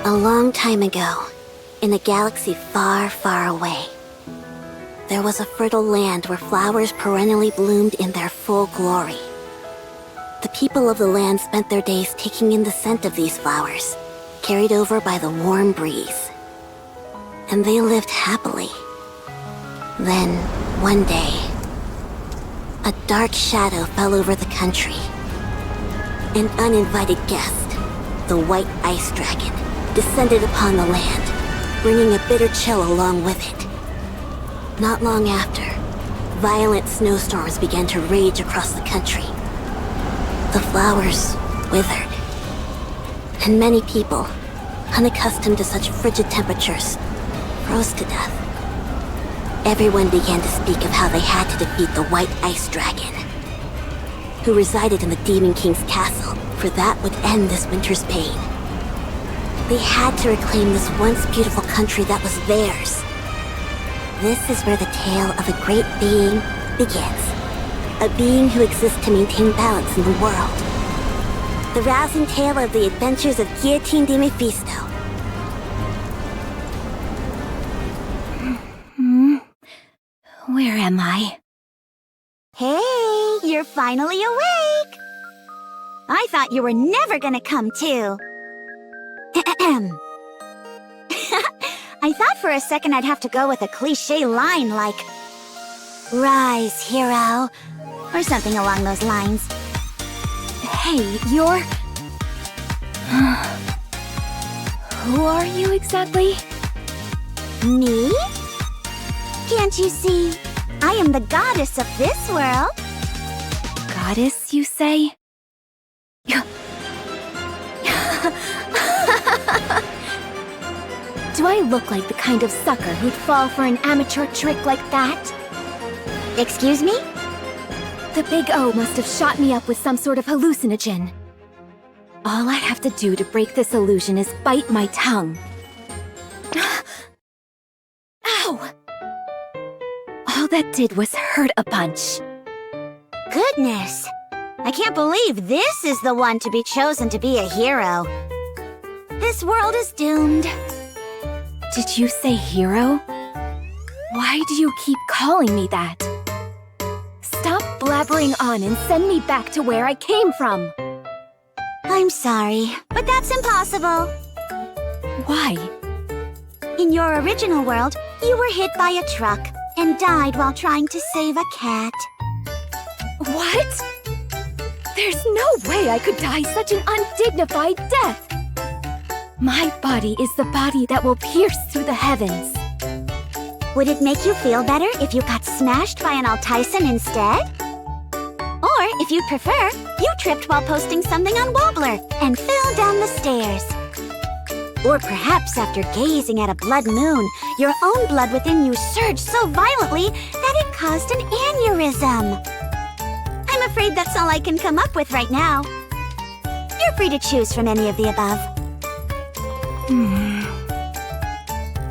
A long time ago, in a galaxy far, far away, there was a fertile land where flowers perennially bloomed in their full glory. The people of the land spent their days taking in the scent of these flowers, carried over by the warm breeze. And they lived happily. Then, one day, a dark shadow fell over the country. An uninvited guest, the white ice dragon, descended upon the land, bringing a bitter chill along with it. Not long after, violent snowstorms began to rage across the country. The flowers withered, and many people, unaccustomed to such frigid temperatures, froze to death. Everyone began to speak of how they had to defeat the white ice dragon, who resided in the Demon King's castle, for that would end this winter's pain. They had to reclaim this once beautiful country that was theirs. This is where the tale of a great being begins. A being who exists to maintain balance in the world. The rousing tale of the adventures of Guillotine de Mephisto. Where am I? Hey, you're finally awake! I thought you were never gonna come to. I thought for a second I'd have to go with a cliché line like, "Rise, hero," or something along those lines. Hey, you're... Who are you exactly? Me? Can't you see? I am the goddess of this world. Goddess, you say? Do I look like the kind of sucker who'd fall for an amateur trick like that? Excuse me? The Big O must have shot me up with some sort of hallucinogen. All I have to do to break this illusion is bite my tongue. Ow! All that did was hurt a bunch. Goodness! I can't believe this is the one to be chosen to be a hero. This world is doomed. Did you say hero? Why do you keep calling me that? Stop blabbering on and send me back to where I came from. I'm sorry, but that's impossible. Why? In your original world, you were hit by a truck and died while trying to save a cat. What? There's no way I could die such an undignified death. My body is the body that will pierce through the heavens. Would it make you feel better if you got smashed by an Altyson instead? Or, if you'd prefer, you tripped while posting something on Wobbler and fell down the stairs. Or perhaps after gazing at a blood moon, your own blood within you surged so violently that it caused an aneurysm. I'm afraid that's all I can come up with right now. You're free to choose from any of the above.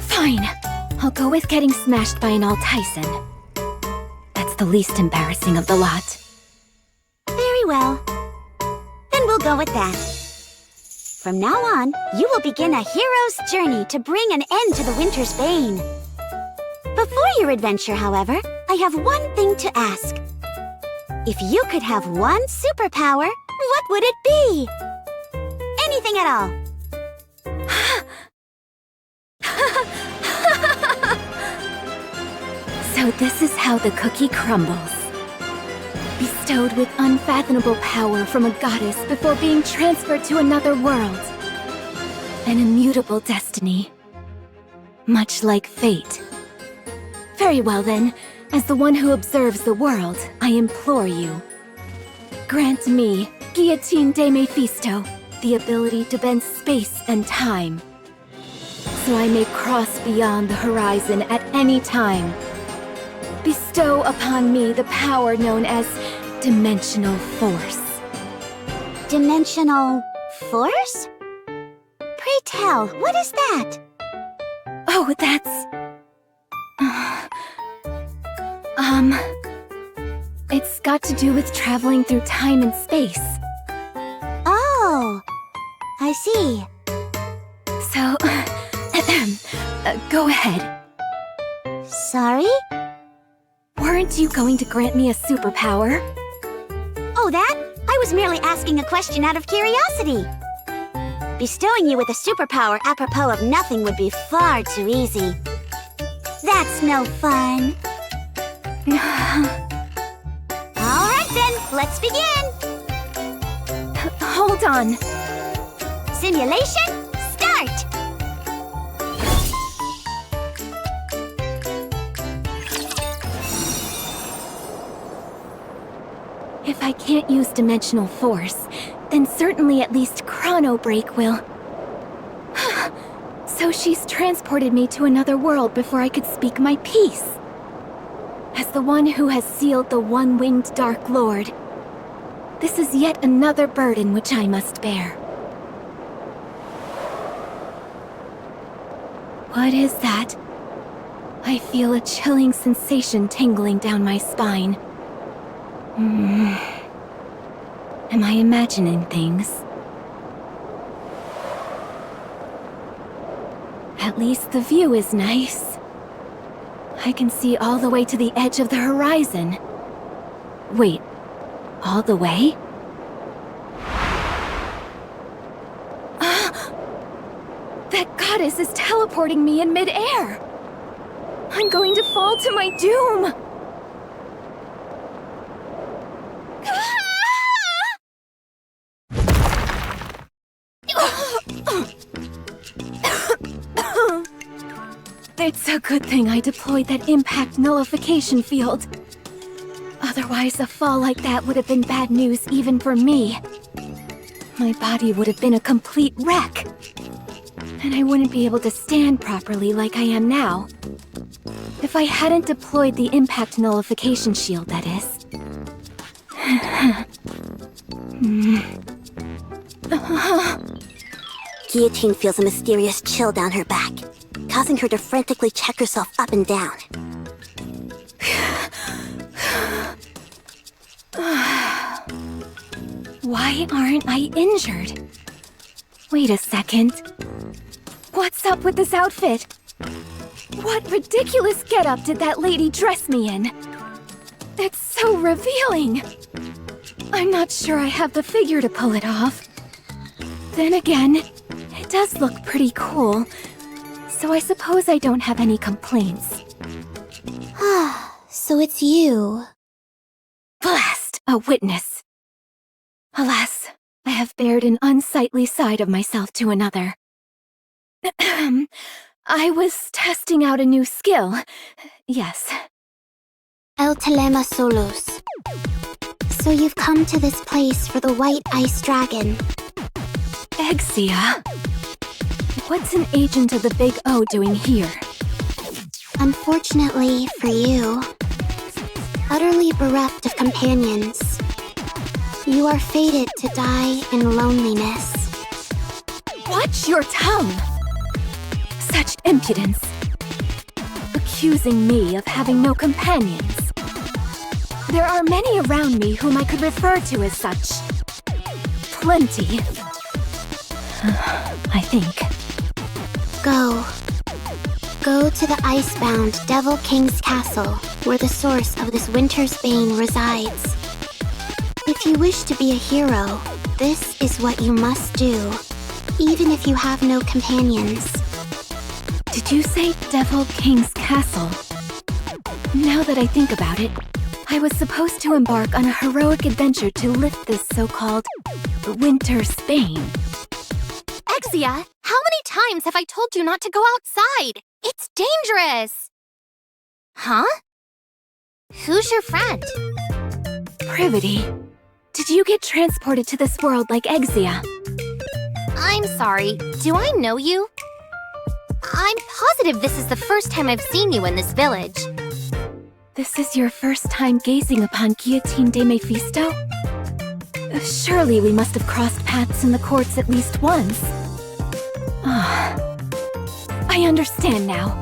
Fine. I'll go with getting smashed by an Altyson. That's the least embarrassing of the lot. Very well. Then we'll go with that. From now on, you will begin a hero's journey to bring an end to the winter's bane. Before your adventure, however, I have one thing to ask. If you could have one superpower, what would it be? Anything at all. So this is how the cookie crumbles. Bestowed with unfathomable power from a goddess before being transferred to another world. An immutable destiny. Much like fate. Very well then, as the one who observes the world, I implore you. Grant me, Guillotine de Mephisto, the ability to bend space and time. So I may cross beyond the horizon at any time. Bestow upon me the power known as Dimensional Force. Dimensional force? Pray tell, what is that? Oh, that's... It's got to do with traveling through time and space. Oh, I see. So, go ahead. Sorry? Weren't you going to grant me a superpower? Oh, that? I was merely asking a question out of curiosity. Bestowing you with a superpower apropos of nothing would be far too easy. That's no fun. All right then, let's begin. Hold on. Simulation, start! If I can't use dimensional force, then certainly at least chrono break will. So she's transported me to another world before I could speak my piece. As the one who has sealed the one-winged Dark Lord, this is yet another burden which I must bear. What is that? I feel a chilling sensation tingling down my spine. Am I imagining things? At least the view is nice. I can see all the way to the edge of the horizon. Wait, all the way? That goddess is teleporting me in mid-air! I'm going to fall to my doom! It's a good thing I deployed that impact nullification field. Otherwise, a fall like that would have been bad news even for me. My body would have been a complete wreck. And I wouldn't be able to stand properly like I am now. If I hadn't deployed the impact nullification shield, that is. Guillotine feels a mysterious chill down her back, causing her to frantically check herself up and down. Why aren't I injured? Wait a second. What's up with this outfit? What ridiculous getup did that lady dress me in? It's so revealing. I'm not sure I have the figure to pull it off. Then again, it does look pretty cool, so I suppose I don't have any complaints. So it's you. Blast! A witness. Alas, I have bared an unsightly side of myself to another. I was testing out a new skill. Yes. El Telema Solos. So you've come to this place for the White Ice Dragon. Exia? What's an agent of the Big O doing here? Unfortunately for you, utterly bereft of companions, you are fated to die in loneliness. Watch your tongue! Such impudence. Accusing me of having no companions. There are many around me whom I could refer to as such. Plenty. I think. Go. Go to the icebound Devil King's castle, where the source of this winter's bane resides. If you wish to be a hero, this is what you must do, even if you have no companions. Did you say Devil King's castle? Now that I think about it, I was supposed to embark on a heroic adventure to lift this so-called winter's bane. Exia, how many times have I told you not to go outside? It's dangerous! Huh? Who's your friend? Privity. Did you get transported to this world like Exia? I'm sorry, do I know you? I'm positive this is the first time I've seen you in this village. This is your first time gazing upon Guillotine de Mephisto? Surely we must have crossed paths in the courts at least once. I understand now.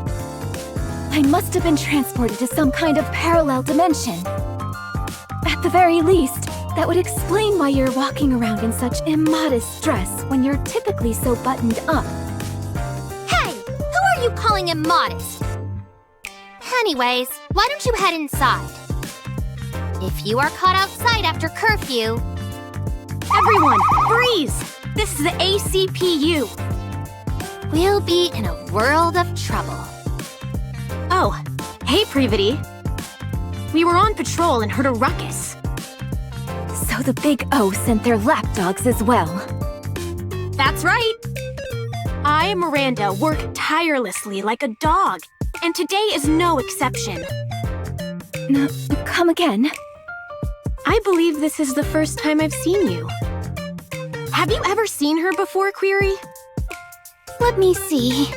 I must have been transported to some kind of parallel dimension. At the very least, that would explain why you're walking around in such immodest dress when you're typically so buttoned up. calling him modest. Anyways, why don't you head inside? If you are caught outside after curfew... Everyone, freeze! This is the ACPU. We'll be in a world of trouble. Oh, hey, Privity. We were on patrol and heard a ruckus. So the Big O sent their lapdogs as well. That's right. I, Miranda, work tirelessly like a dog, and today is no exception. No, come again? I believe this is the first time I've seen you. Have you ever seen her before, Query? Let me see.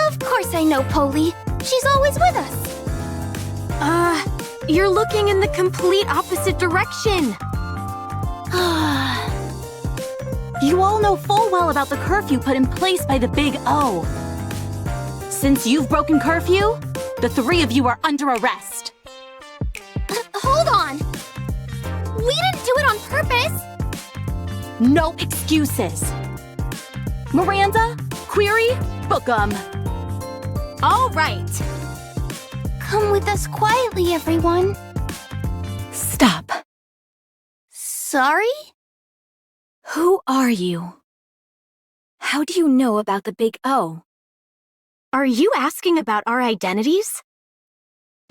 Of course I know Polly. She's always with us. You're looking in the complete opposite direction. You all know full well about the curfew put in place by the Big O. Since you've broken curfew, the three of you are under arrest. Hold on. We didn't do it on purpose. No excuses. Miranda, Query, book 'em. All right. Come with us quietly, everyone. Stop. Sorry? Who are you? How do you know about the Big O? Are you asking about our identities?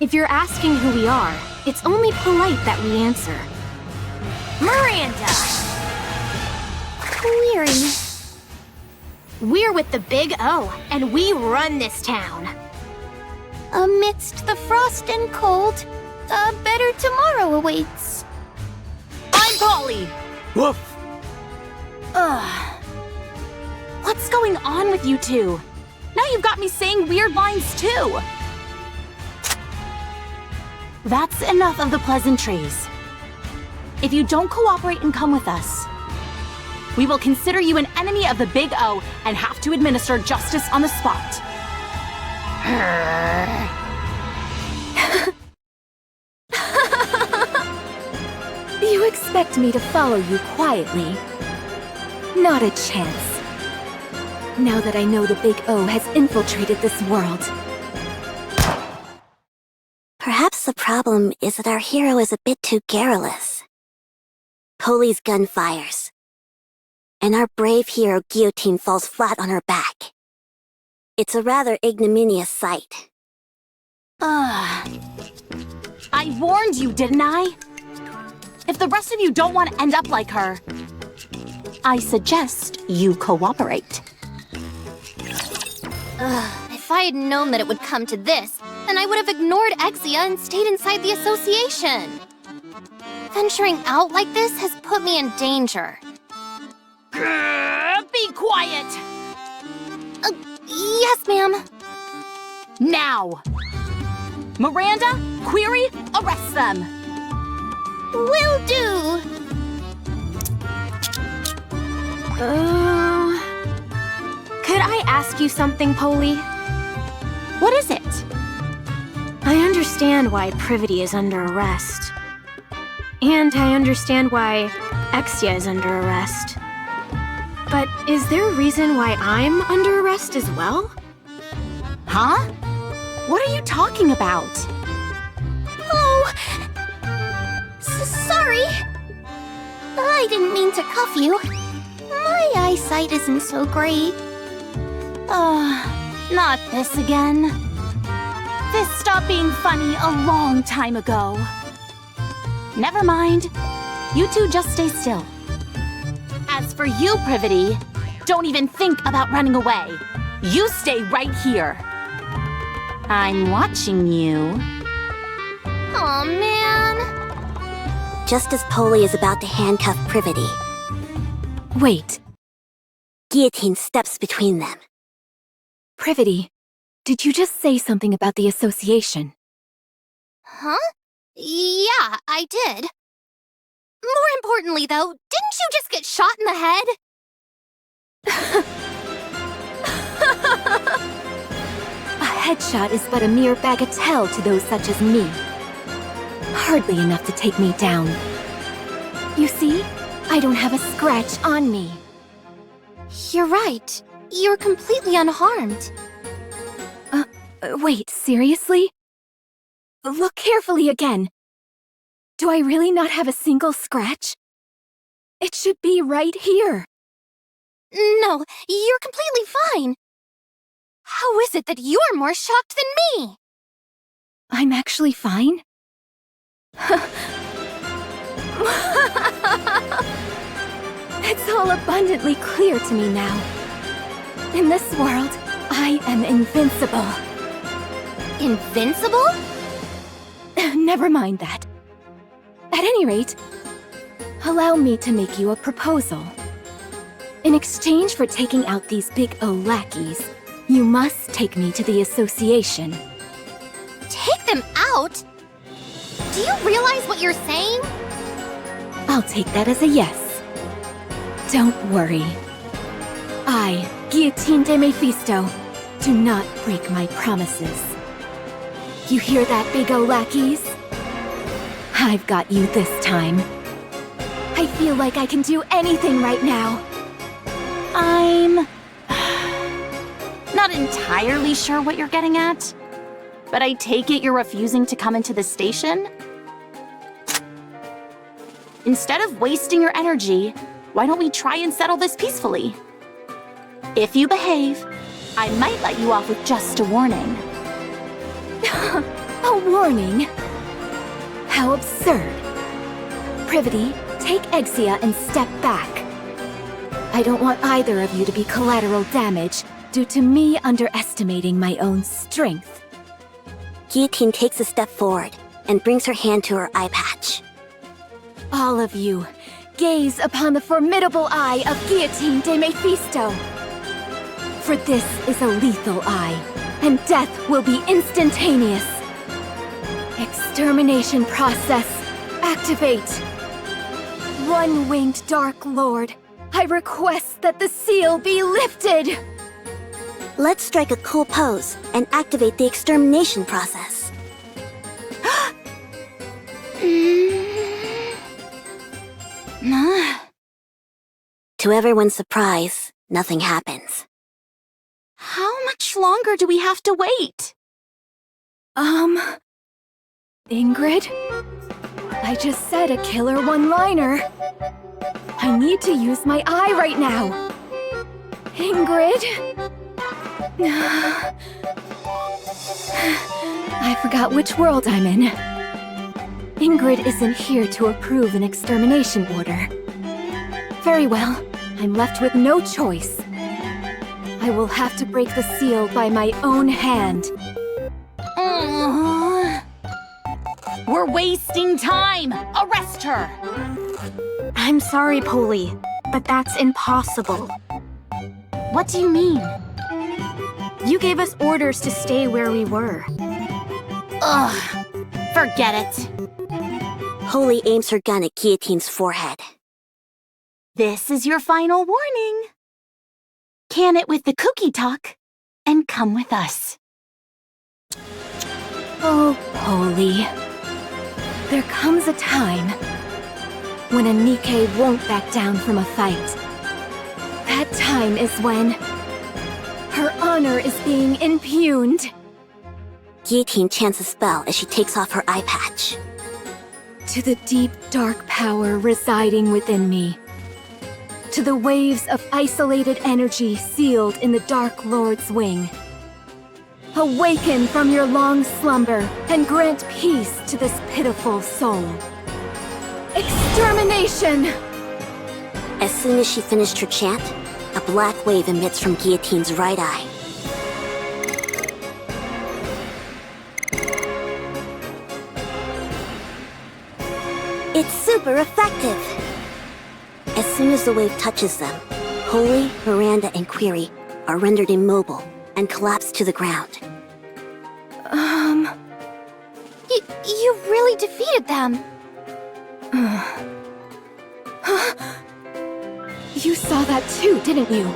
If you're asking who we are, it's only polite that we answer. Miranda! Query. We're with the Big O, and we run this town. Amidst the frost and cold, a better tomorrow awaits. I'm Polly! Woof! What's going on with you two? Now you've got me saying weird lines too! That's enough of the pleasantries. If you don't cooperate and come with us, we will consider you an enemy of the Big O and have to administer justice on the spot. You expect me to follow you quietly? Not a chance. Now that I know the Big O has infiltrated this world. Perhaps the problem is that our hero is a bit too garrulous. Polly's gun fires, and our brave hero Guillotine falls flat on her back. It's a rather ignominious sight. I warned you, didn't I? If the rest of you don't want to end up like her, I suggest you cooperate. If I had known that it would come to this, then I would have ignored Exia and stayed inside the association. Venturing out like this has put me in danger. Be quiet! Yes, ma'am. Now! Miranda, Query, arrest them! Will do. Could I ask you something, Polly? What is it? I understand why Privity is under arrest. And I understand why Exia is under arrest. But is there a reason why I'm under arrest as well? Huh? What are you talking about? Oh, sorry. I didn't mean to cuff you. My eyesight isn't so great. Not this again. This stopped being funny a long time ago. Never mind. You two just stay still. As for you, Privity, don't even think about running away. You stay right here. I'm watching you. Aw, man. Just as Polly is about to handcuff Privity, Wait, Guillotine steps between them. Privity, did you just say something about the association? Huh? Yeah, I did. More importantly, though, didn't you just get shot in the head? A headshot is but a mere bagatelle to those such as me. Hardly enough to take me down. You see, I don't have a scratch on me. You're right. You're completely unharmed. Wait, seriously? Look carefully again. Do I really not have a single scratch? It should be right here. No, you're completely fine. How is it that you're more shocked than me? I'm actually fine? It's all abundantly clear to me now. In this world, I am invincible. Invincible? Never mind that. At any rate, allow me to make you a proposal. In exchange for taking out these big O lackeys, you must take me to the association. Take them out? Do you realize what you're saying? I'll take that as a yes. Don't worry. I, Guillotine de Mephisto, do not break my promises. You hear that, big O lackeys? I've got you this time. I feel like I can do anything right now. I'm not entirely sure what you're getting at, but I take it you're refusing to come into the station? Instead of wasting your energy, why don't we try and settle this peacefully? If you behave, I might let you off with just a warning. A warning? How absurd. Privity, take Exia and step back. I don't want either of you to be collateral damage due to me underestimating my own strength. Guillotine takes a step forward and brings her hand to her eye patch. All of you, gaze upon the formidable eye of Guillotine de Mephisto. For this is a lethal eye, and death will be instantaneous. Extermination process, activate. One-winged Dark Lord, I request that the seal be lifted. Let's strike a cool pose and activate the extermination process. To everyone's surprise, nothing happens. How much longer do we have to wait? Ingrid? I just said a killer one-liner. I need to use my eye right now. Ingrid? I forgot which world I'm in. Ingrid isn't here to approve an extermination order. Very well, I'm left with no choice. I will have to break the seal by my own hand. We're wasting time! Arrest her! I'm sorry, Polly, but that's impossible. What do you mean? You gave us orders to stay where we were. Ugh, forget it. Holy aims her gun at Guillotine's forehead. This is your final warning. Can it with the cookie talk, and come with us. Oh, Polly. There comes a time when a Nikke won't back down from a fight. That time is when her honor is being impugned. Guillotine chants a spell as she takes off her eye patch. To the deep, dark power residing within me. To the waves of isolated energy sealed in the Dark Lord's wing. Awaken from your long slumber and grant peace to this pitiful soul. Extermination! As soon as she finished her chant, a black wave emits from Guillotine's right eye. It's super effective! As soon as the wave touches them, Holy, Miranda, and Query are rendered immobile and collapse to the ground. You really defeated them. You saw that too, didn't you?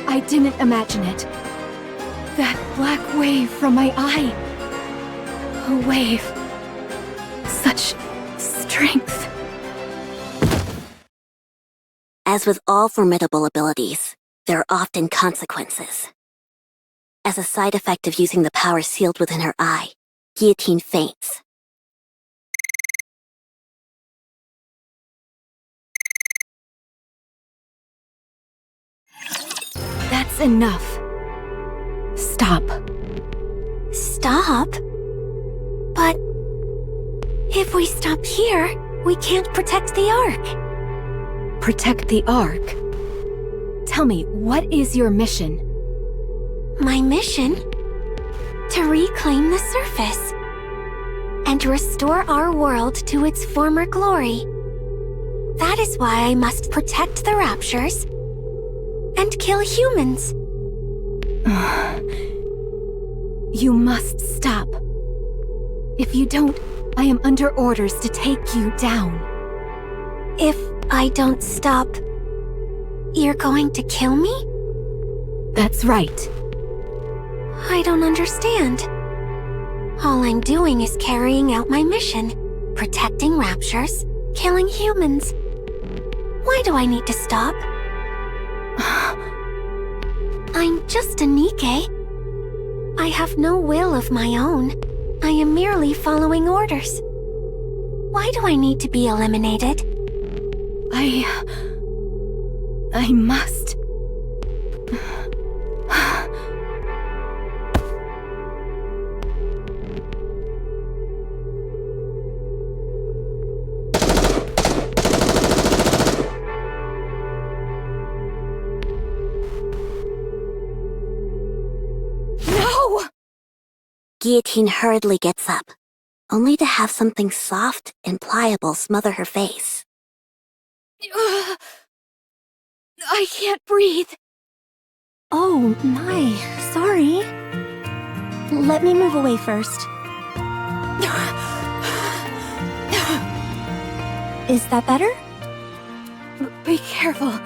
I didn't imagine it. That black wave from my eye. A wave. Such strength. As with all formidable abilities, there are often consequences. As a side effect of using the power sealed within her eye, Guillotine faints. That's enough. Stop. Stop? But if we stop here, we can't protect the Ark. Protect the Ark? Tell me, what is your mission? My mission? To reclaim the surface and restore our world to its former glory. That is why I must protect the Raptures and kill humans. You must stop. If you don't, I am under orders to take you down. If I don't stop, you're going to kill me? That's right. I don't understand. All I'm doing is carrying out my mission, protecting Raptures, killing humans. Why do I need to stop? I'm just a Nikke. I have no will of my own. I am merely following orders. Why do I need to be eliminated? I must. No! Guillotine hurriedly gets up, only to have something soft and pliable smother her face. I can't breathe. Oh my, sorry. Let me move away first. Is that better? Be careful.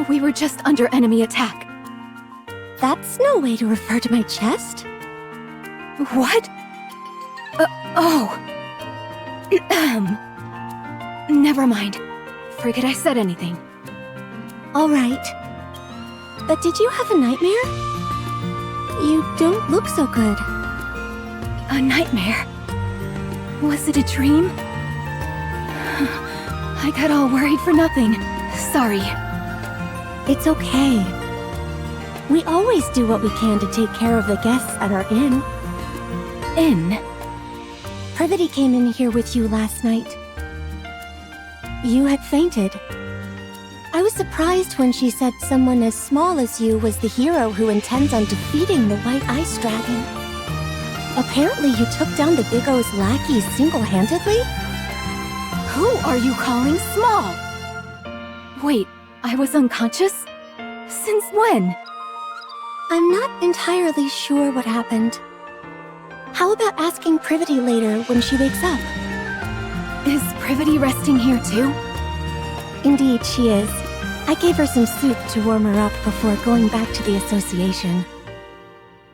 We were just under enemy attack. That's no way to refer to my chest. What? Oh. Never mind. Forget I said anything. All right. But did you have a nightmare? You don't look so good. A nightmare? Was it a dream? I got all worried for nothing. Sorry. It's okay. We always do what we can to take care of the guests at our inn. Inn? Privity came in here with you last night. You had fainted. I was surprised when she said someone as small as you was the hero who intends on defeating the White Ice Dragon. Apparently you took down the Big O's lackeys single-handedly? Who are you calling small? Wait, I was unconscious? Since when? I'm not entirely sure what happened. How about asking Privity later when she wakes up? Is Privity resting here too? Indeed, she is. I gave her some soup to warm her up before going back to the association.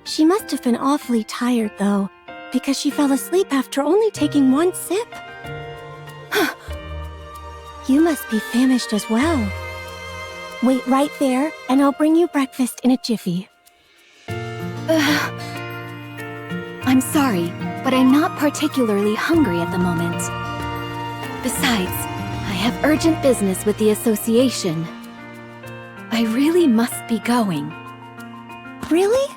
She must have been awfully tired, though, because she fell asleep after only taking one sip. You must be famished as well. Wait right there, and I'll bring you breakfast in a jiffy. I'm sorry, but I'm not particularly hungry at the moment. Besides, I have urgent business with the association. I really must be going. Really?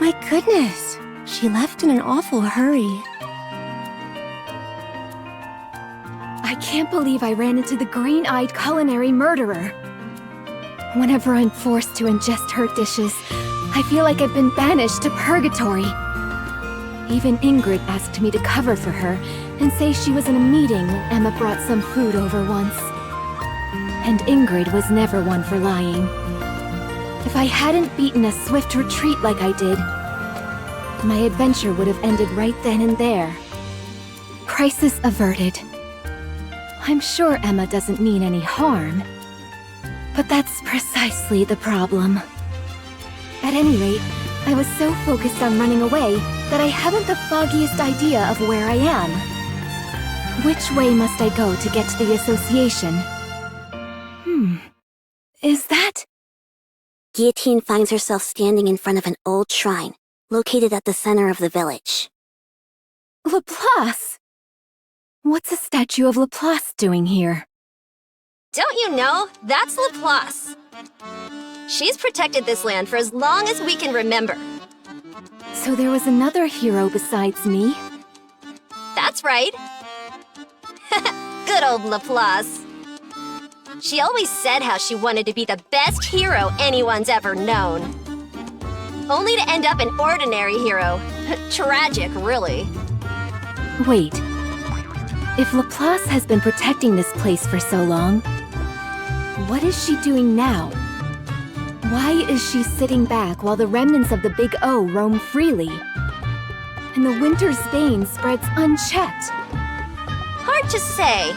My goodness, she left in an awful hurry. I can't believe I ran into the green-eyed culinary murderer. Whenever I'm forced to ingest her dishes, I feel like I've been banished to purgatory. Even Ingrid asked me to cover for her and say she was in a meeting when Emma brought some food over once. And Ingrid was never one for lying. If I hadn't beaten a swift retreat like I did, my adventure would have ended right then and there. Crisis averted. I'm sure Emma doesn't mean any harm, but that's precisely the problem. At any rate, I was so focused on running away that I haven't the foggiest idea of where I am. Which way must I go to get to the association? Is that... Guillotine finds herself standing in front of an old shrine, located at the center of the village. Laplace? What's a statue of Laplace doing here? Don't you know? That's Laplace. She's protected this land for as long as we can remember. So there was another hero besides me? That's right. Good old Laplace. She always said how she wanted to be the best hero anyone's ever known. Only to end up an ordinary hero. Tragic, really. Wait. If Laplace has been protecting this place for so long, what is she doing now? Why is she sitting back while the remnants of the Big O roam freely? And the winter's bane spreads unchecked? Hard to say.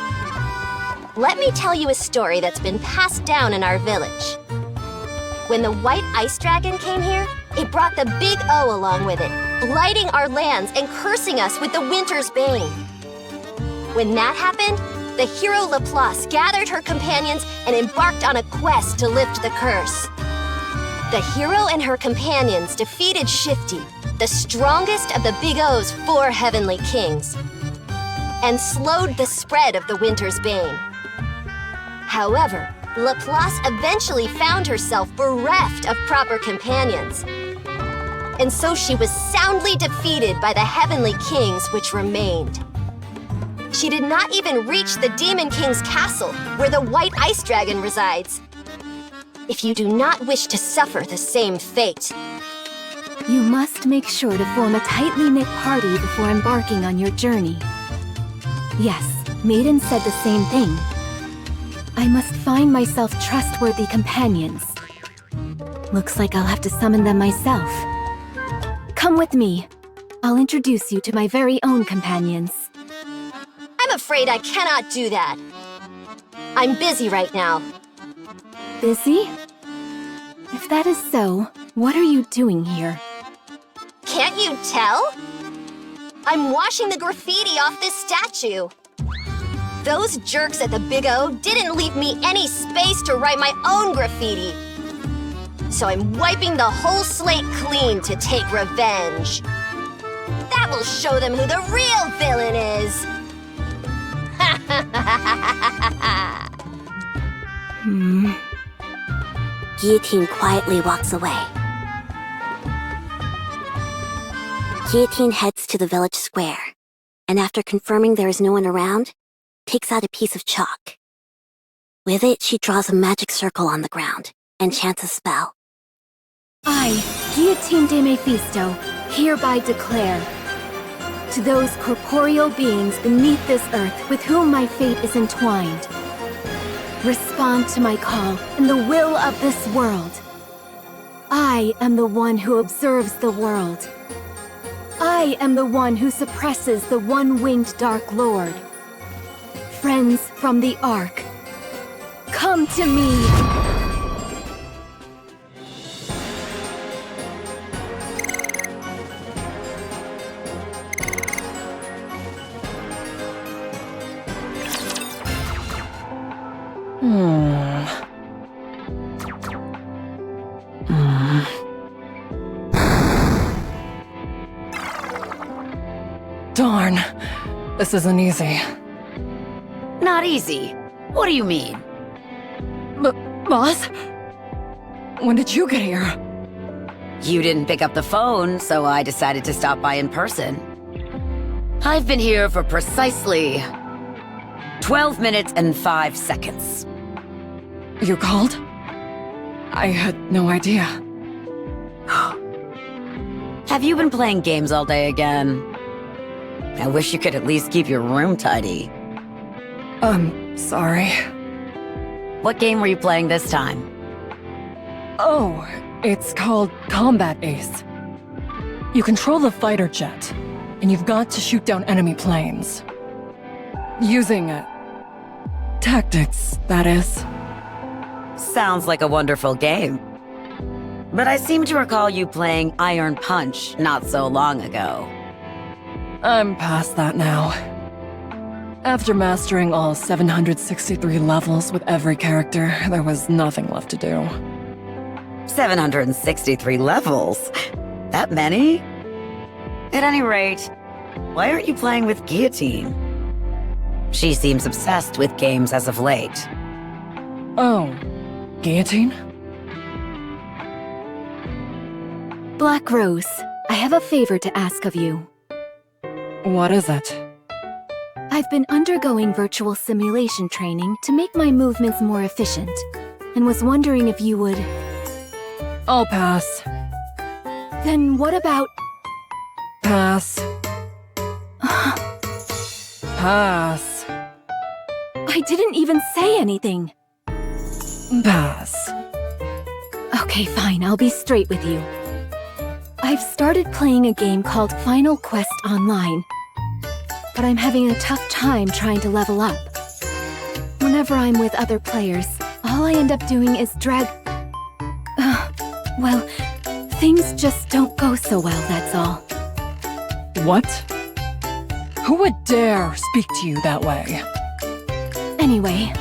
Let me tell you a story that's been passed down in our village. When the White Ice Dragon came here, it brought the Big O along with it, blighting our lands and cursing us with the winter's bane. When that happened, the hero Laplace gathered her companions and embarked on a quest to lift the curse. The hero and her companions defeated Shifty, the strongest of the Big O's 4 heavenly kings, and slowed the spread of the winter's bane. However, Laplace eventually found herself bereft of proper companions. And so she was soundly defeated by the heavenly kings which remained. She did not even reach the Demon King's castle, where the White Ice Dragon resides. If you do not wish to suffer the same fate, You must make sure to form a tightly knit party before embarking on your journey. Yes, Maiden said the same thing. I must find myself trustworthy companions. Looks like I'll have to summon them myself. Come with me. I'll introduce you to my very own companions. I'm afraid I cannot do that. I'm busy right now. Busy? If that is so, what are you doing here? Can't you tell? I'm washing the graffiti off this statue. Those jerks at the Big O didn't leave me any space to write my own graffiti. So I'm wiping the whole slate clean to take revenge. That will show them who the real villain is. Guillotine quietly walks away. Guillotine heads to the village square, and after confirming there is no one around, takes out a piece of chalk. With it, she draws a magic circle on the ground and chants a spell. I, Guillotine de Mephisto, hereby declare, to those corporeal beings beneath this earth with whom my fate is entwined, respond to my call and the will of this world. I am the one who observes the world. I am the one who suppresses the one-winged Dark Lord. Friends from the Ark, come to me! Darn. This isn't easy. Not easy. What do you mean? Boss? When did you get here? You didn't pick up the phone, so I decided to stop by in person. I've been here for precisely 12 minutes and 5 seconds. You called? I had no idea. Have you been playing games all day again? I wish you could at least keep your room tidy. Sorry. What game were you playing this time? Oh, it's called Combat Ace. You control the fighter jet, and you've got to shoot down enemy planes. Using tactics, that is. Sounds like a wonderful game. But I seem to recall you playing Iron Punch not so long ago. I'm past that now. After mastering all 763 levels with every character, there was nothing left to do. 763 levels? That many? At any rate, why aren't you playing with Guillotine? She seems obsessed with games as of late. Oh, Guillotine? Black Rose, I have a favor to ask of you. What is it? I've been undergoing virtual simulation training to make my movements more efficient, and was wondering if you would... I'll pass. Then what about... Pass. Pass. I didn't even say anything. Pass. Okay, fine, I'll be straight with you. I've started playing a game called Final Quest Online, but I'm having a tough time trying to level up. Whenever I'm with other players, all I end up doing is drag... well, things just don't go so well, that's all. What? Who would dare speak to you that way? Anyway,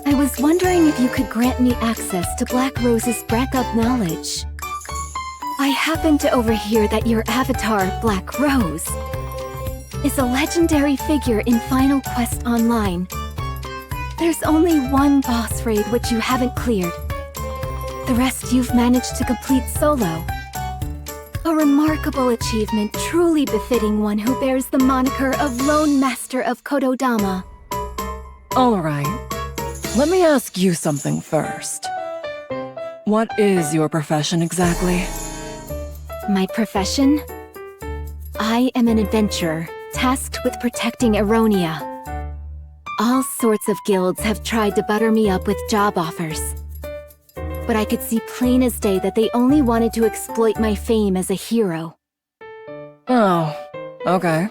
I was wondering if you could grant me access to Black Rose's breakup knowledge. I happened to overhear that your avatar, Black Rose, is a legendary figure in Final Quest Online. There's only one boss raid which you haven't cleared. The rest you've managed to complete solo. A remarkable achievement truly befitting one who bears the moniker of Lone Master of Kododama. Alright. Let me ask you something first. What is your profession exactly? My profession? I am an adventurer, tasked with protecting Eronia. All sorts of guilds have tried to butter me up with job offers. But I could see plain as day that they only wanted to exploit my fame as a hero. Oh, okay.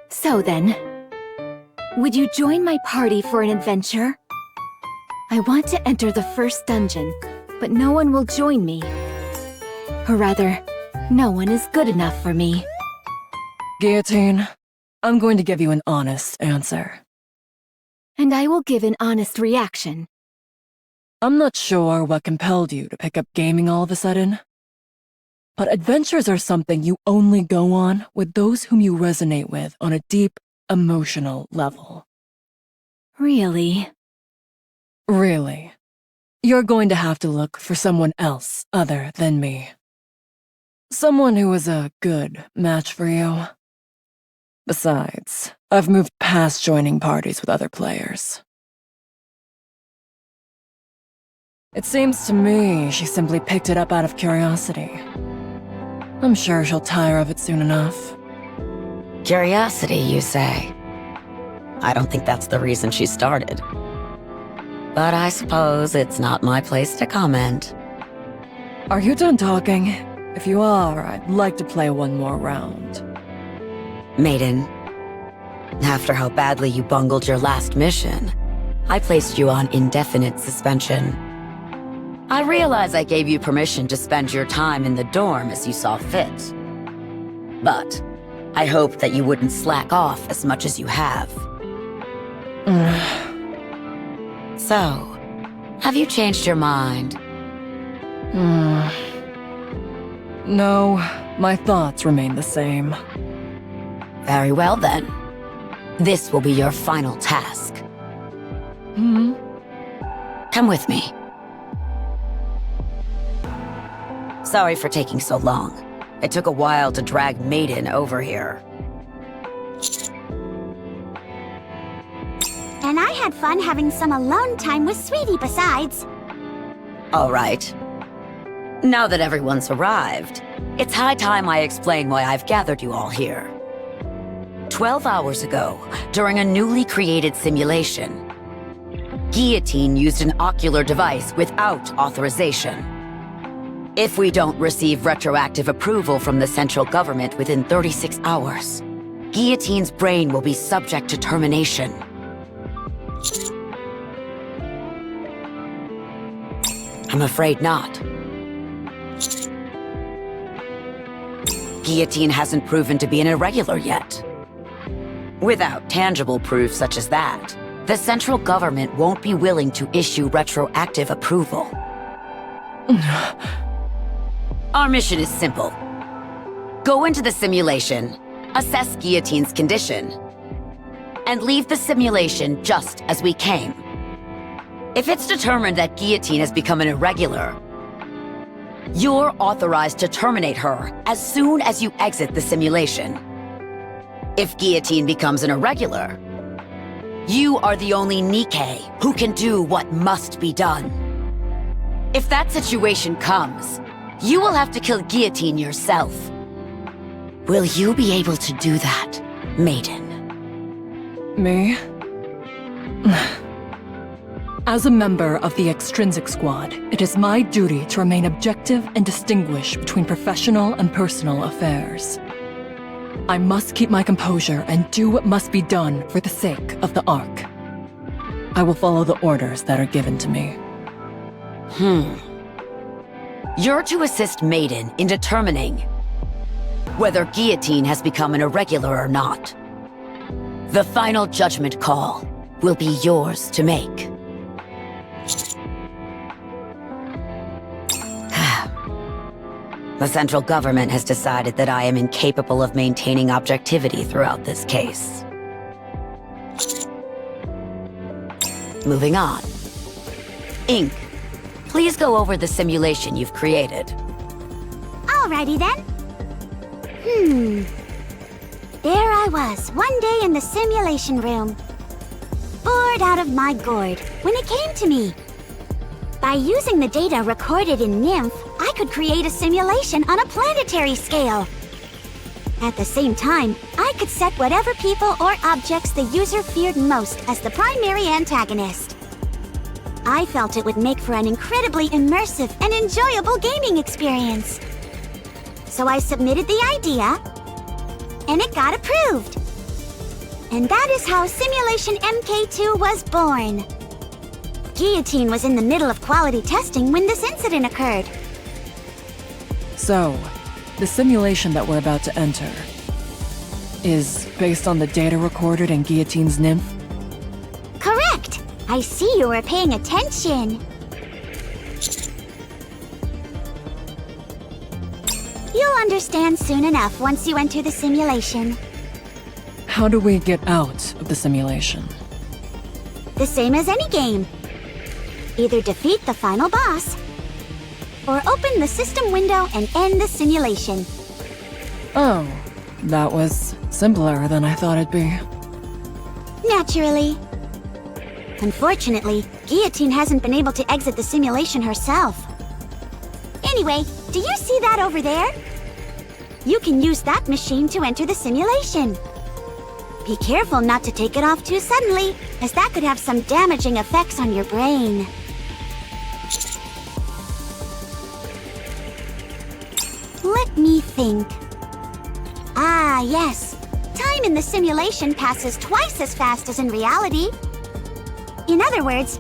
So then, would you join my party for an adventure? I want to enter the first dungeon, but no one will join me. Or rather, no one is good enough for me. Guillotine, I'm going to give you an honest answer. And I will give an honest reaction. I'm not sure what compelled you to pick up gaming all of a sudden, but adventures are something you only go on with those whom you resonate with on a deep, emotional level. Really? Really. You're going to have to look for someone else other than me. Someone who is a good match for you. Besides, I've moved past joining parties with other players. It seems to me she simply picked it up out of curiosity. I'm sure she'll tire of it soon enough. Curiosity, you say? I don't think that's the reason she started. But I suppose it's not my place to comment. Are you done talking? If you are, I'd like to play one more round. Maiden, after how badly you bungled your last mission, I placed you on indefinite suspension. I realize I gave you permission to spend your time in the dorm as you saw fit. But I hoped that you wouldn't slack off as much as you have. So, have you changed your mind? No, my thoughts remain the same. Very well then. This will be your final task. Come with me. Sorry for taking so long. It took a while to drag Maiden over here. And I had fun having some alone time with Sweetie besides. All right. Now that everyone's arrived, it's high time I explain why I've gathered you all here. 12 hours ago, during a newly created simulation, Guillotine used an ocular device without authorization. If we don't receive retroactive approval from the central government within 36 hours, Guillotine's brain will be subject to termination. I'm afraid not. Guillotine hasn't proven to be an irregular yet. Without tangible proof such as that, the central government won't be willing to issue retroactive approval. Our mission is simple. Go into the simulation, assess Guillotine's condition, and leave the simulation just as we came. If it's determined that Guillotine has become an irregular, you're authorized to terminate her as soon as you exit the simulation. If Guillotine becomes an irregular, you are the only Nikke who can do what must be done. If that situation comes, you will have to kill Guillotine yourself. Will you be able to do that, Maiden? Me? As a member of the Extrinsic Squad, it is my duty to remain objective and distinguish between professional and personal affairs. I must keep my composure and do what must be done for the sake of the Ark. I will follow the orders that are given to me. You're to assist Maiden in determining whether Guillotine has become an irregular or not. The final judgment call will be yours to make. The central government has decided that I am incapable of maintaining objectivity throughout this case. Moving on. Ink, please go over the simulation you've created. Alrighty then. There I was, one day in the simulation room. Bored out of my gourd, when it came to me. By using the data recorded in Nymph, I could create a simulation on a planetary scale. At the same time, I could set whatever people or objects the user feared most as the primary antagonist. I felt it would make for an incredibly immersive and enjoyable gaming experience. So I submitted the idea, and it got approved. And that is how Simulation MK2 was born. Guillotine was in the middle of quality testing when this incident occurred. So, the simulation that we're about to enter is based on the data recorded in Guillotine's Nymph? Correct! I see you were paying attention. You'll understand soon enough once you enter the simulation. How do we get out of the simulation? The same as any game. Either defeat the final boss, or open the system window and end the simulation. Oh, that was simpler than I thought it'd be. Naturally. Unfortunately, Guillotine hasn't been able to exit the simulation herself. Anyway, do you see that over there? You can use that machine to enter the simulation. Be careful not to take it off too suddenly, as that could have some damaging effects on your brain. Let me think. Ah, yes. Time in the simulation passes twice as fast as in reality. In other words,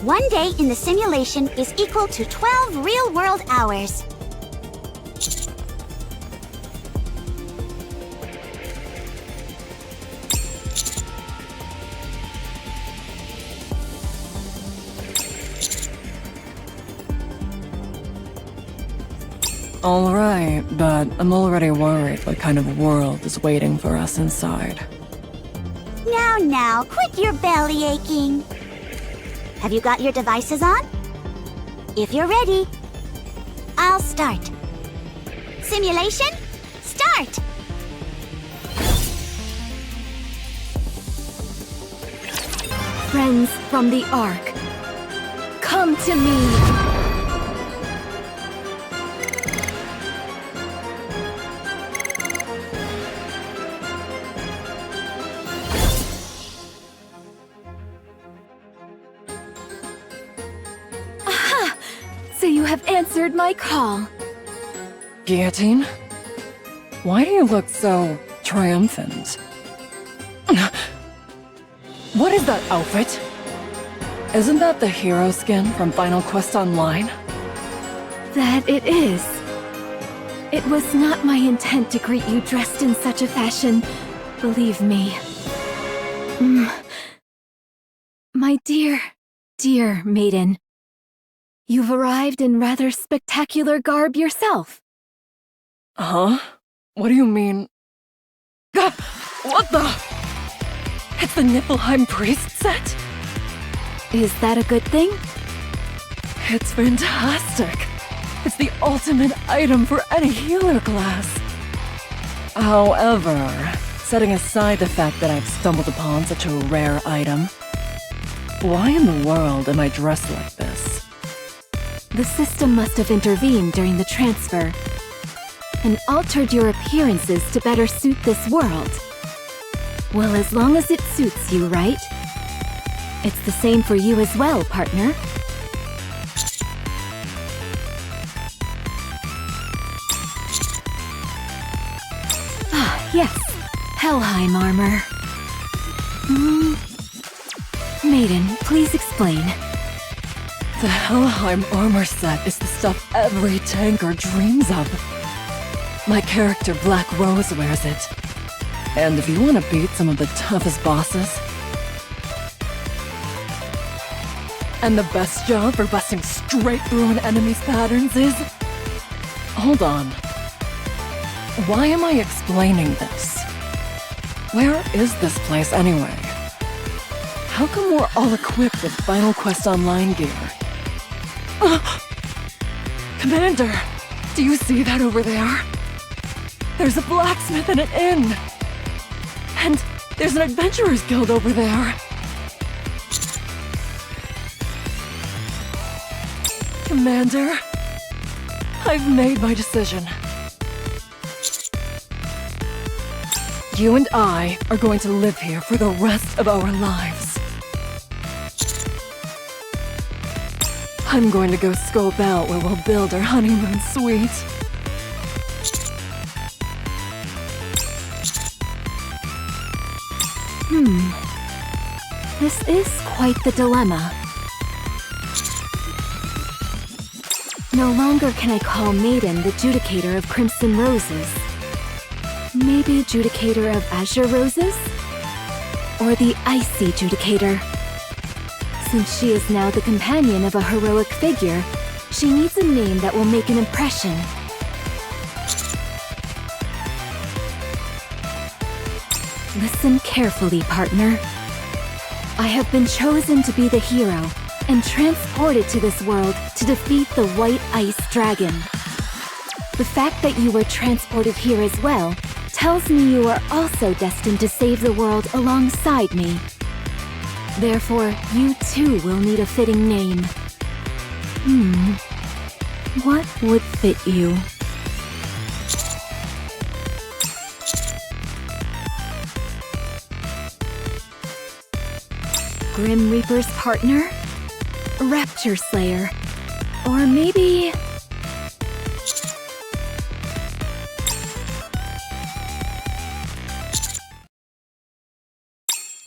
one day in the simulation is equal to 12 real-world hours. All right, but I'm already worried what kind of world is waiting for us inside. Now, quit your belly aching. Have you got your devices on? If you're ready, I'll start. Simulation, start! Friends from the Ark, come to me! So you have answered my call. Guillotine? Why do you look so triumphant? What is that outfit? Isn't that the hero skin from Final Quest Online? That it is. It was not my intent to greet you dressed in such a fashion, believe me. My dear, dear maiden. You've arrived in rather spectacular garb yourself. Huh? What do you mean? Gah! What the? It's the Niflheim priest set? Is that a good thing? It's fantastic. It's the ultimate item for any healer class. However, setting aside the fact that I've stumbled upon such a rare item, why in the world am I dressed like this? The system must have intervened during the transfer and altered your appearances to better suit this world. Well, as long as it suits you, right? It's the same for you as well, partner. Ah, yes. Helheim armor. Maiden, please explain. The Helheim armor set is the stuff every tanker dreams of. My character Black Rose wears it. And if you want to beat some of the toughest bosses, and the best job for busting straight through an enemy's patterns is... Hold on. Why am I explaining this? Where is this place anyway? How come we're all equipped with Final Quest Online gear? Commander! Do you see that over there? There's a blacksmith and an inn! And there's an adventurer's guild over there! Commander, I've made my decision. You and I are going to live here for the rest of our lives. I'm going to go scope out where we'll build our honeymoon suite. This is quite the dilemma. No longer can I call Maiden the Judicator of Crimson Roses. Maybe Judicator of Azure Roses? Or the Icy Judicator. Since she is now the companion of a heroic figure, she needs a name that will make an impression. Listen carefully, partner. I have been chosen to be the hero and transported to this world to defeat the White Ice Dragon. The fact that you were transported here as well tells me you are also destined to save the world alongside me. Therefore, you too will need a fitting name. What would fit you? Grim Reaper's partner? Rapture Slayer? Or maybe...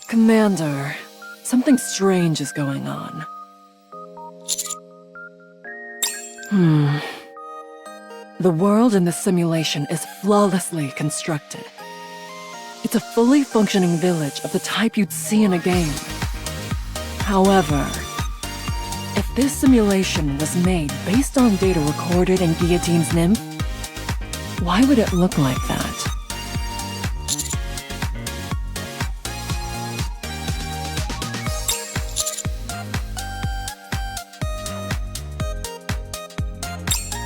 Commander, something strange is going on. The world in this simulation is flawlessly constructed. It's a fully functioning village of the type you'd see in a game. However, if this simulation was made based on data recorded in Guillotine's nymph, why would it look like that?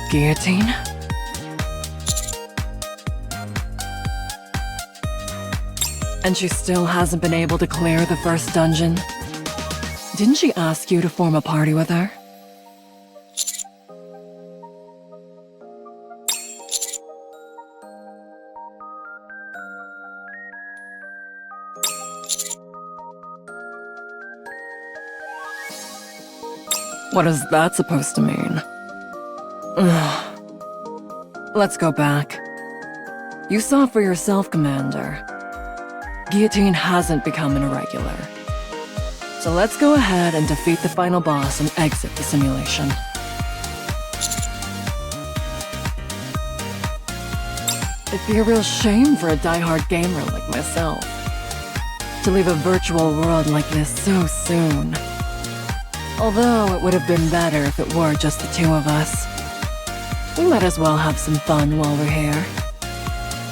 Guillotine? And she still hasn't been able to clear the first dungeon? Didn't she ask you to form a party with her? What is that supposed to mean? Let's go back. You saw for yourself, Commander. Guillotine hasn't become an irregular. So let's go ahead and defeat the final boss and exit the simulation. It'd be a real shame for a die-hard gamer like myself. to leave a virtual world like this so soon. Although it would have been better if it were just the two of us. We might as well have some fun while we're here.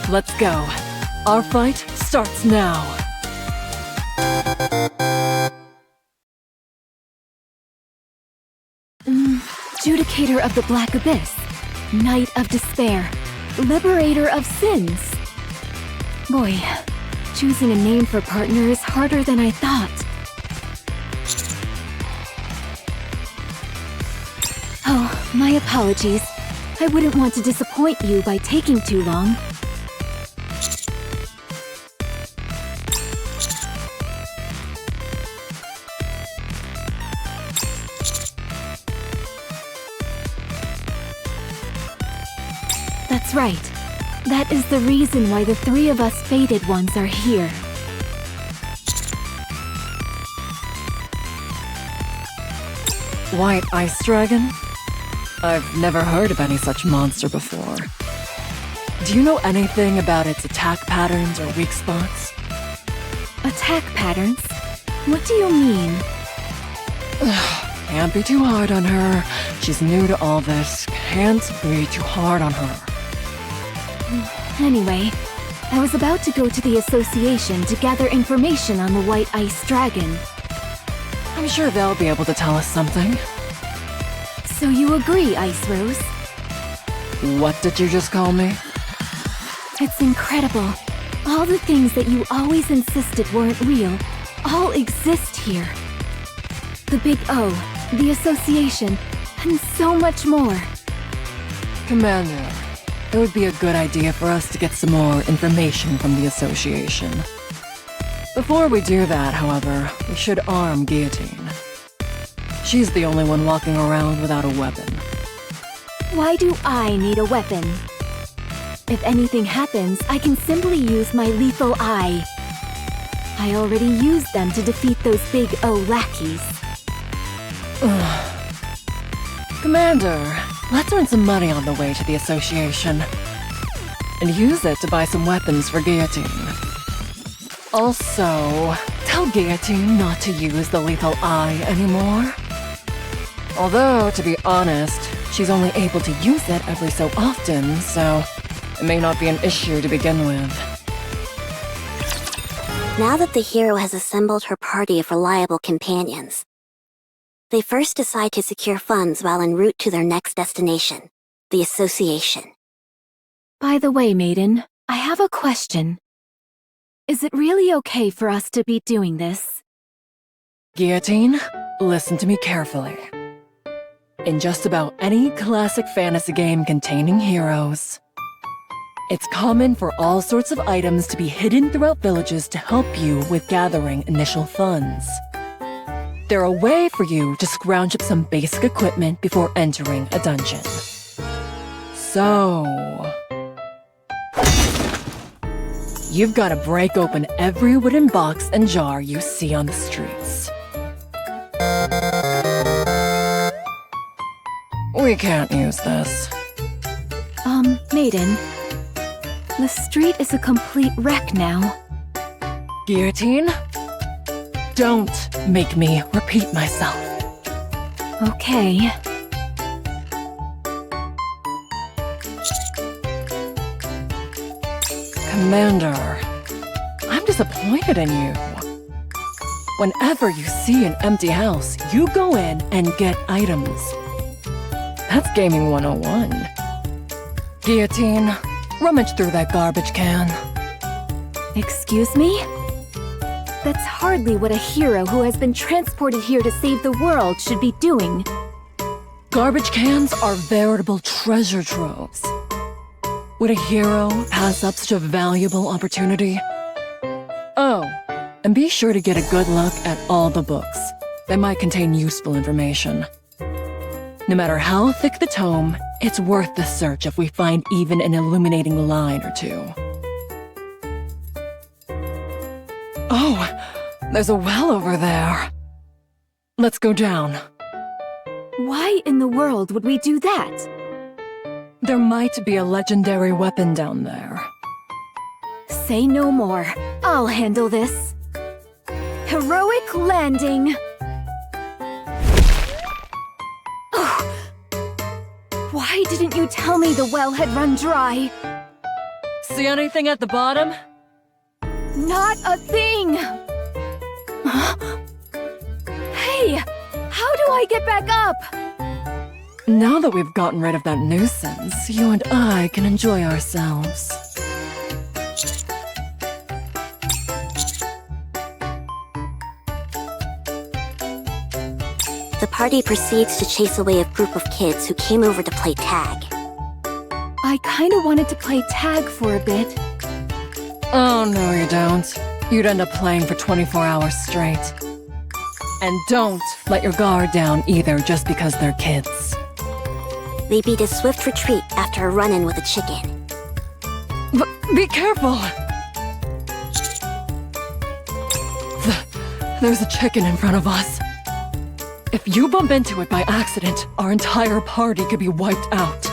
Let's go. Our fight starts now. Judicator of the Black Abyss, Knight of Despair, Liberator of Sins. Boy, choosing a name for partner is harder than I thought. Oh, my apologies. I wouldn't want to disappoint you by taking too long. That's right. That is the reason why the three of us fated ones are here. White Ice Dragon? I've never heard of any such monster before. Do you know anything about its attack patterns or weak spots? Attack patterns? What do you mean? Can't be too hard on her. She's new to all this. Can't be too hard on her. Anyway, I was about to go to the association to gather information on the White Ice Dragon. I'm sure they'll be able to tell us something. So you agree, Ice Rose? What did you just call me? It's incredible. All the things that you always insisted weren't real, all exist here. The Big O, the association, and so much more. Commander, it would be a good idea for us to get some more information from the association. Before we do that, however, we should arm Guillotine. She's the only one walking around without a weapon. Why do I need a weapon? If anything happens, I can simply use my lethal eye. I already used them to defeat those Big O lackeys. Commander, let's earn some money on the way to the association. And use it to buy some weapons for Guillotine. Also, tell Guillotine not to use the lethal eye anymore. Although, to be honest, she's only able to use it every so often, so it may not be an issue to begin with. Now that the hero has assembled her party of reliable companions, they first decide to secure funds while en route to their next destination, the association. By the way, Maiden, I have a question. Is it really okay for us to be doing this? Guillotine, listen to me carefully. In just about any classic fantasy game containing heroes, it's common for all sorts of items to be hidden throughout villages to help you with gathering initial funds. They're a way for you to scrounge up some basic equipment before entering a dungeon. So, you've got to break open every wooden box and jar you see on the streets. We can't use this. Maiden. The street is a complete wreck now. Guillotine? Don't make me repeat myself. Okay. Commander, I'm disappointed in you. Whenever you see an empty house, you go in and get items. That's Gaming 101. Guillotine, rummage through that garbage can. Excuse me? That's hardly what a hero who has been transported here to save the world should be doing. Garbage cans are veritable treasure troves. Would a hero pass up such a valuable opportunity? Oh, and be sure to get a good look at all the books. They might contain useful information. No matter how thick the tome, it's worth the search if we find even an illuminating line or two. Oh, there's a well over there. Let's go down. Why in the world would we do that? There might be a legendary weapon down there. Say no more. I'll handle this. Heroic landing. Why didn't you tell me the well had run dry? See anything at the bottom? Not a thing! Hey, how do I get back up? Now that we've gotten rid of that nuisance, you and I can enjoy ourselves. The party proceeds to chase away a group of kids who came over to play tag. I kinda wanted to play tag for a bit. Oh, no you don't. You'd end up playing for 24 hours straight. And don't let your guard down either just because they're kids. They beat a swift retreat after a run-in with a chicken. Be careful! There's a chicken in front of us. If you bump into it by accident, our entire party could be wiped out.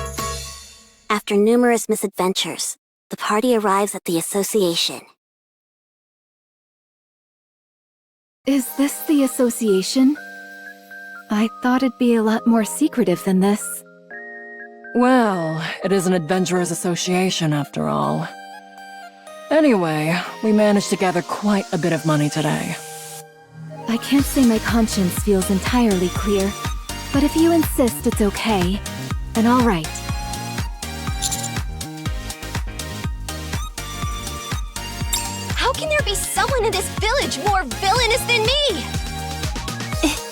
After numerous misadventures, the party arrives at the association. Is this the association? I thought it'd be a lot more secretive than this. Well, it is an adventurers association after all. Anyway, we managed to gather quite a bit of money today. I can't say my conscience feels entirely clear, but if you insist it's okay, then all right. How can there be someone in this village more villainous than me?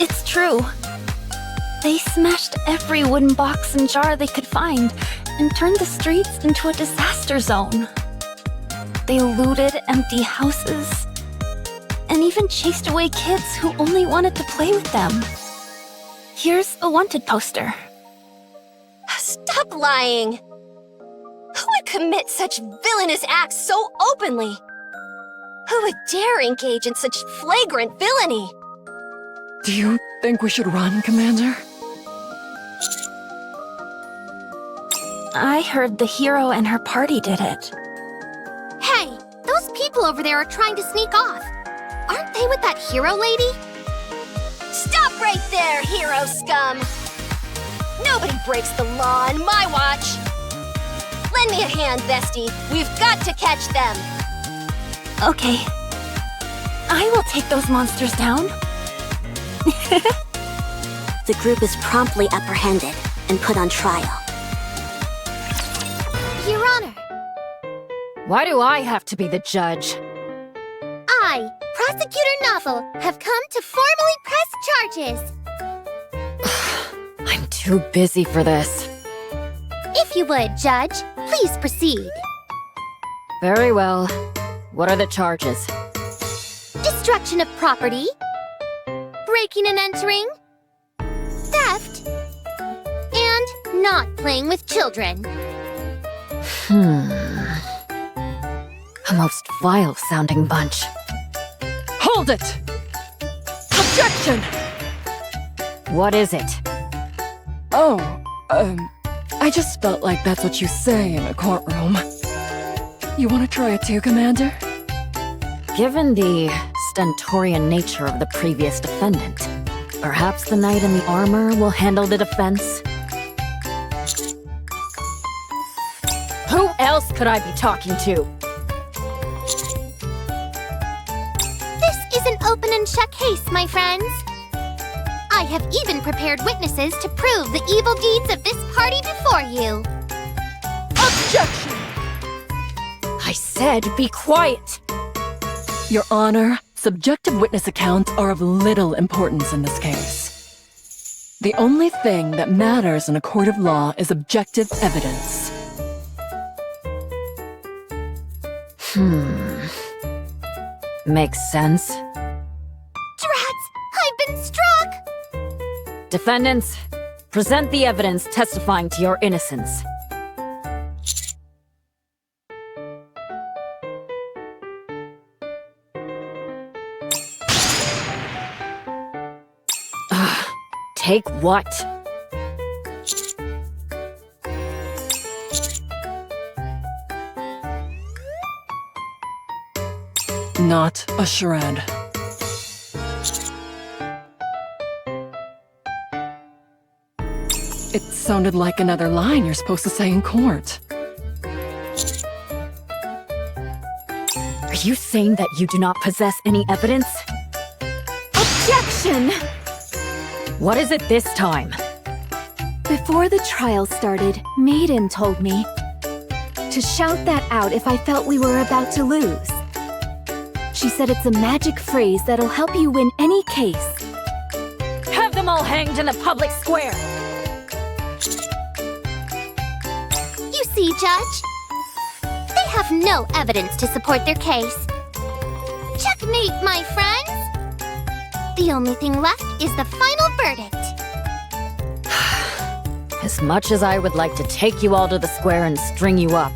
It's true. They smashed every wooden box and jar they could find and turned the streets into a disaster zone. They looted empty houses and even chased away kids who only wanted to play with them. Here's a wanted poster. Stop lying! Who would commit such villainous acts so openly? Who would dare engage in such flagrant villainy? Do you think we should run, Commander? I heard the hero and her party did it. Hey, those people over there are trying to sneak off. Aren't they with that hero lady? Stop right there, hero scum! Nobody breaks the law on my watch! Lend me a hand, bestie. We've got to catch them! Okay. I will take those monsters down. The group is promptly apprehended and put on trial. Your Honor, Why do I have to be the judge? I, Prosecutor Novel, have come to formally press charges. I'm too busy for this. If you would, Judge, please proceed. Very well. What are the charges? Destruction of property, breaking and entering, theft, and not playing with children. A most vile-sounding bunch. Hold it! Objection! What is it? Oh, I just felt like that's what you say in a courtroom. You want to try it too, Commander? Given the stentorian nature of the previous defendant, perhaps the knight in the armor will handle the defense? Who else could I be talking to? This is an open and shut case, my friends. I have even prepared witnesses to prove the evil deeds of this party before you. Objection! I said be quiet! Your Honor, subjective witness accounts are of little importance in this case. The only thing that matters in a court of law is objective evidence. Makes sense. Drats! I've been struck! Defendants, present the evidence testifying to your innocence. Take what? Not a shred. It sounded like another line you're supposed to say in court. Are you saying that you do not possess any evidence? Objection! What is it this time? Before the trial started, Maiden told me to shout that out if I felt we were about to lose. She said it's a magic phrase that'll help you win any case. Have them all hanged in the public square! You see, Judge? They have no evidence to support their case. Checkmate, my friends! The only thing left is the final verdict. As much as I would like to take you all to the square and string you up,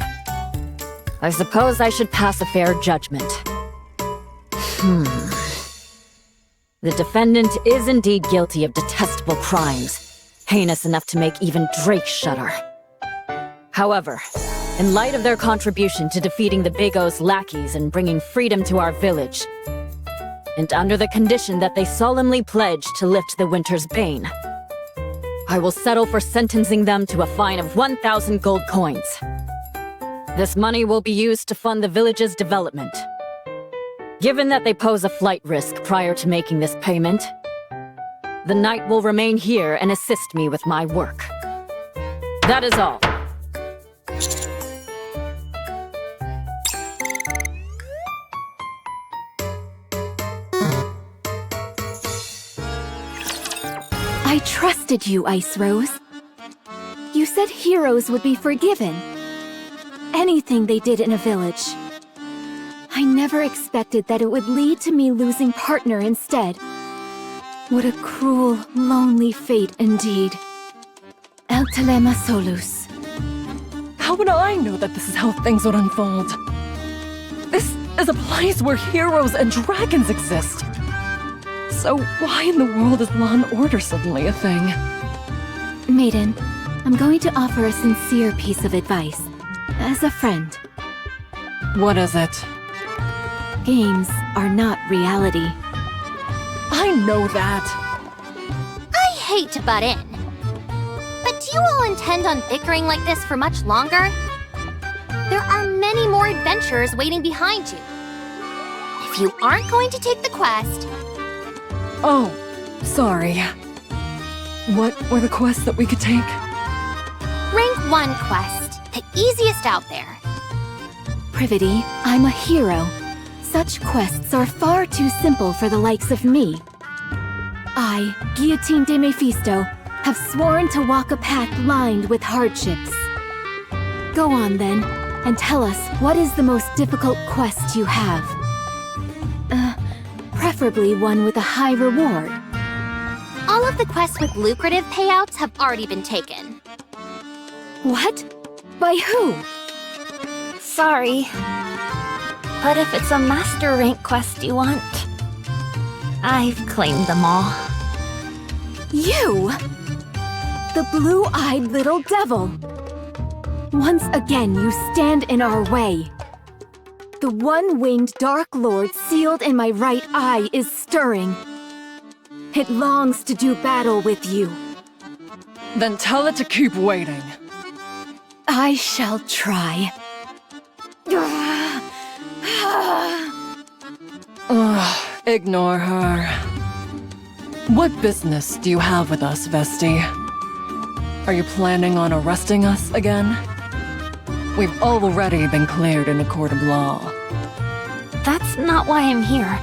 I suppose I should pass a fair judgment. The defendant is indeed guilty of detestable crimes, heinous enough to make even Drake shudder. However, in light of their contribution to defeating the Big O's lackeys and bringing freedom to our village, and under the condition that they solemnly pledge to lift the winter's bane, I will settle for sentencing them to a fine of 1,000 gold coins. This money will be used to fund the village's development. Given that they pose a flight risk prior to making this payment, the knight will remain here and assist me with my work. That is all. I trusted you, Ice Rose. You said heroes would be forgiven. Anything they did in a village. I never expected that it would lead to me losing partner instead. What a cruel, lonely fate indeed. El Telema Solus. How would I know that this is how things would unfold? This is a place where heroes and dragons exist. So why in the world is law and order suddenly a thing? Maiden, I'm going to offer a sincere piece of advice. As a friend. What is it? Games are not reality. I know that. I hate to butt in. But do you all intend on bickering like this for much longer? There are many more adventurers waiting behind you. If you aren't going to take the quest... Oh, sorry. What were the quests that we could take? Rank 1 quest, the easiest out there. Privity, I'm a hero. Such quests are far too simple for the likes of me. I, Guillotine de Mephisto, have sworn to walk a path lined with hardships. Go on then, and tell us what is the most difficult quest you have. Preferably one with a high reward. All of the quests with lucrative payouts have already been taken. What? By who? Sorry. But if it's a master rank quest you want, I've claimed them all. You! The blue-eyed little devil! Once again you stand in our way. The one-winged Dark Lord sealed in my right eye is stirring. It longs to do battle with you. Then tell it to keep waiting. I shall try. Ugh, ignore her. What business do you have with us, Vesti? Are you planning on arresting us again? We've already been cleared in a court of law. That's not why I'm here.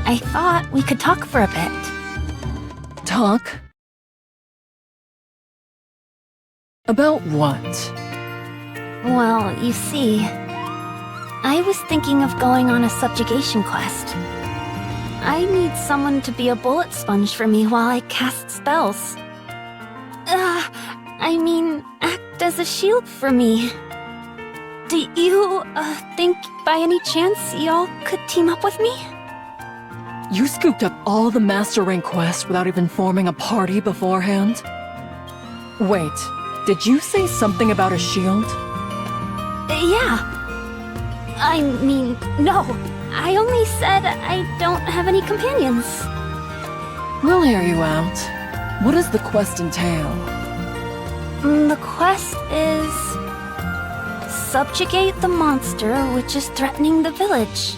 I thought we could talk for a bit. Talk? About what? Well, you see, I was thinking of going on a subjugation quest. I need someone to be a bullet sponge for me while I cast spells. I mean, act as a shield for me. Do you, think by any chance y'all could team up with me? You scooped up all the Master Rank quests without even forming a party beforehand? Wait, did you say something about a shield? Yeah. I mean, no. I only said I don't have any companions. We'll hear you out. What does the quest entail? The quest is... subjugate the monster which is threatening the village.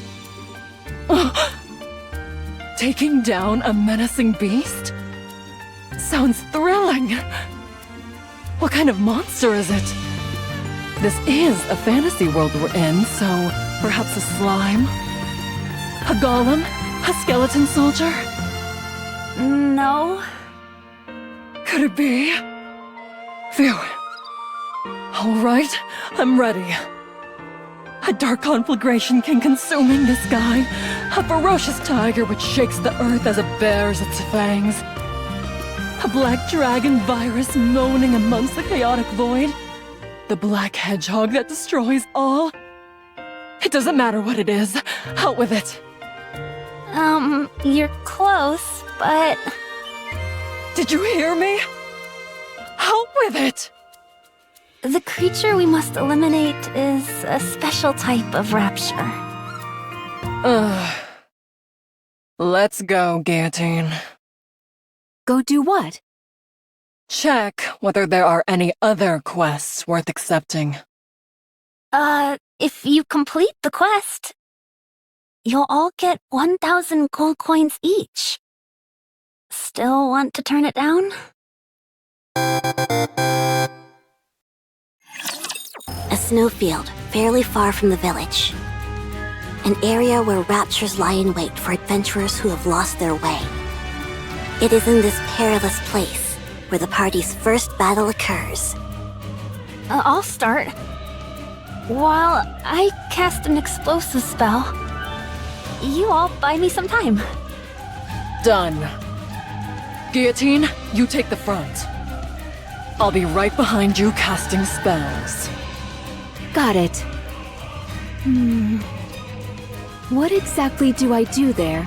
Taking down a menacing beast? Sounds thrilling. What kind of monster is it? This is a fantasy world we're in, so perhaps a slime? A golem? A skeleton soldier? No. Could it be? Phew. All right, I'm ready. A dark conflagration king consuming the sky. A ferocious tiger which shakes the earth as it bares its fangs. A black dragon virus moaning amongst the chaotic void. The black hedgehog that destroys all. It doesn't matter what it is. Out with it. You're close, but... Did you hear me? Out with it! The creature we must eliminate is a special type of rapture. Let's go, Guillotine. Go do what? Check whether there are any other quests worth accepting. If you complete the quest, you'll all get 1,000 gold coins each. Still want to turn it down? A snowfield fairly far from the village. An area where raptures lie in wait for adventurers who have lost their way. It is in this perilous place where the party's first battle occurs. I'll start. While I cast an explosive spell, you all buy me some time. Done. Guillotine, you take the front. I'll be right behind you casting spells. Got it. What exactly do I do there?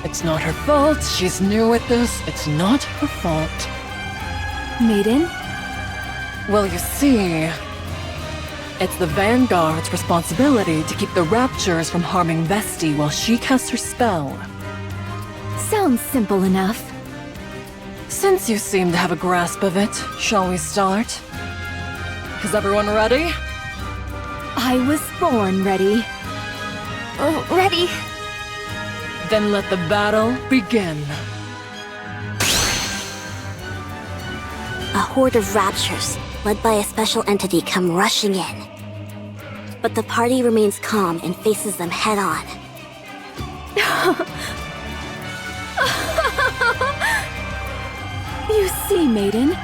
It's not her fault. She's new at this. It's not her fault. Maiden? Well, you see, it's the Vanguard's responsibility to keep the Raptures from harming Vesti while she casts her spell. Sounds simple enough. Since you seem to have a grasp of it, shall we start? Is everyone ready? I was born ready. Oh, ready. Then let the battle begin. A horde of raptures, led by a special entity, come rushing in. But the party remains calm and faces them head-on. You see, Maiden?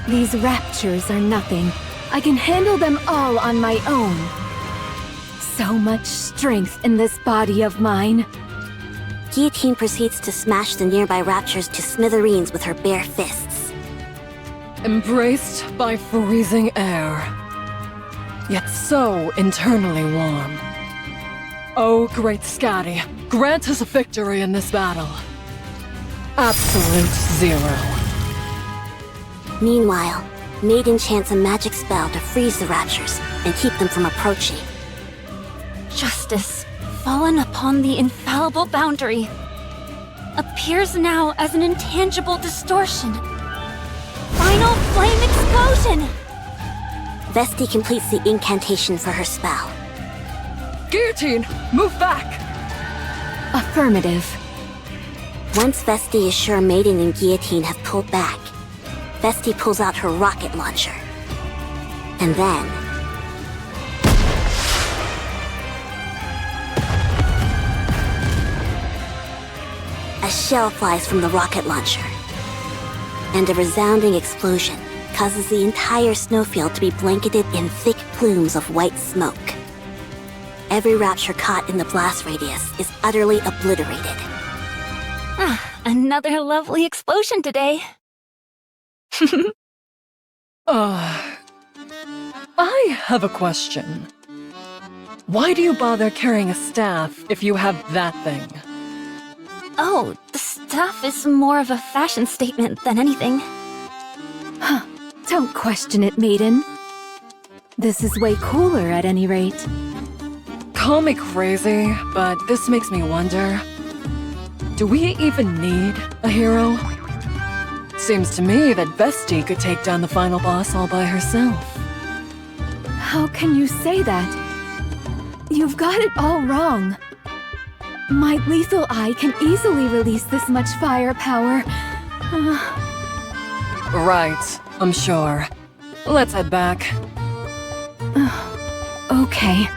These raptures are nothing. I can handle them all on my own. So much strength in this body of mine. Guillotine proceeds to smash the nearby raptures to smithereens with her bare fists. Embraced by freezing air, yet so internally warm. Oh, great Scotty, grant us a victory in this battle. Absolute zero. Meanwhile, Maiden chants a magic spell to freeze the raptures and keep them from approaching. Justice, fallen upon the infallible boundary, appears now as an intangible distortion. Final flame explosion! Vesti completes the incantation for her spell. Guillotine, move back! Affirmative. Once Vesti is sure Maiden and Guillotine have pulled back, Vesti pulls out her rocket launcher. And then... a shell flies from the rocket launcher. And a resounding explosion causes the entire snowfield to be blanketed in thick plumes of white smoke. Every rapture caught in the blast radius is utterly obliterated. Another lovely explosion today. I have a question. Why do you bother carrying a staff if you have that thing? Oh, the staff is more of a fashion statement than anything. Don't question it, Maiden. This is way cooler at any rate. Call me crazy, but this makes me wonder. Do we even need a hero? Seems to me that Vesti could take down the final boss all by herself. How can you say that? You've got it all wrong. My lethal eye can easily release this much firepower. Right, I'm sure. Let's head back. Okay.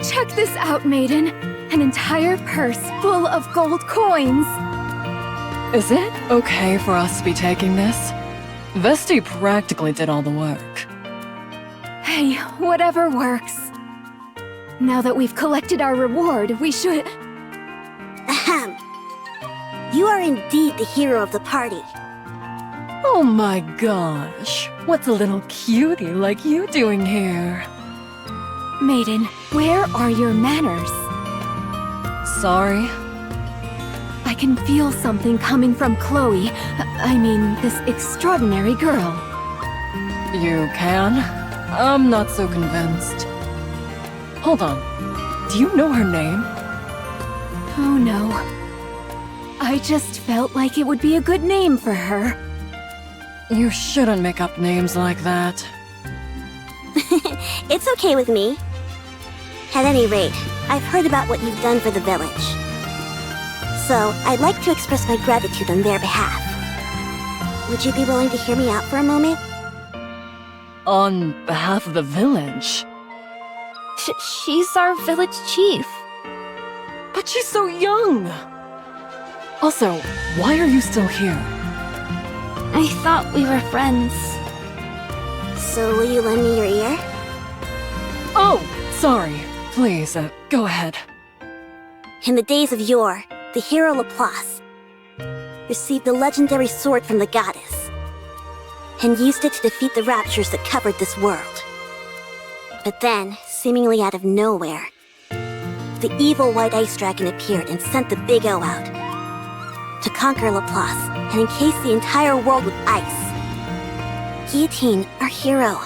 Check this out, maiden. An entire purse full of gold coins. Is it okay for us to be taking this? Vesti practically did all the work. Hey, whatever works. Now that we've collected our reward, we should... Ahem. You are indeed the hero of the party. Oh my gosh, what's a little cutie like you doing here? Maiden, where are your manners? Sorry? I can feel something coming from Chloe. I mean, this extraordinary girl. You can? I'm not so convinced. Hold on, do you know her name? Oh no. I just felt like it would be a good name for her. You shouldn't make up names like that. It's okay with me. At any rate, I've heard about what you've done for the village. So, I'd like to express my gratitude on their behalf. Would you be willing to hear me out for a moment? On behalf of the village? She's our village chief. But she's so young! Also, why are you still here? I thought we were friends. So will you lend me your ear? Oh, sorry. Please, go ahead. In the days of yore, the hero Laplace received the legendary sword from the goddess and used it to defeat the raptures that covered this world. But then, seemingly out of nowhere, the evil white ice dragon appeared and sent the Big O out to conquer Laplace and encase the entire world with ice. Guillotine, our hero.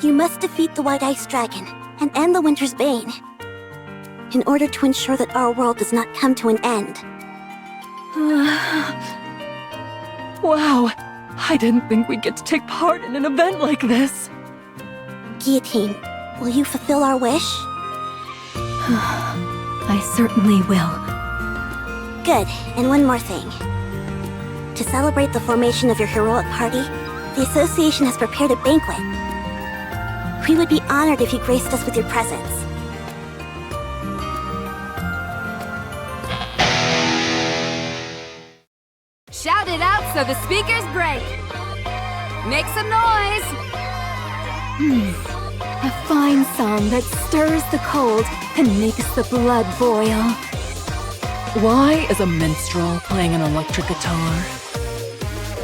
You must defeat the white ice dragon and end the winter's bane in order to ensure that our world does not come to an end. Wow, I didn't think we'd get to take part in an event like this. Guillotine, will you fulfill our wish? I certainly will. Good, and one more thing. To celebrate the formation of your heroic party, the association has prepared a banquet. We would be honored if you graced us with your presence. Shout it out so the speakers break. Make some noise. A fine song that stirs the cold and makes the blood boil. Why is a minstrel playing an electric guitar?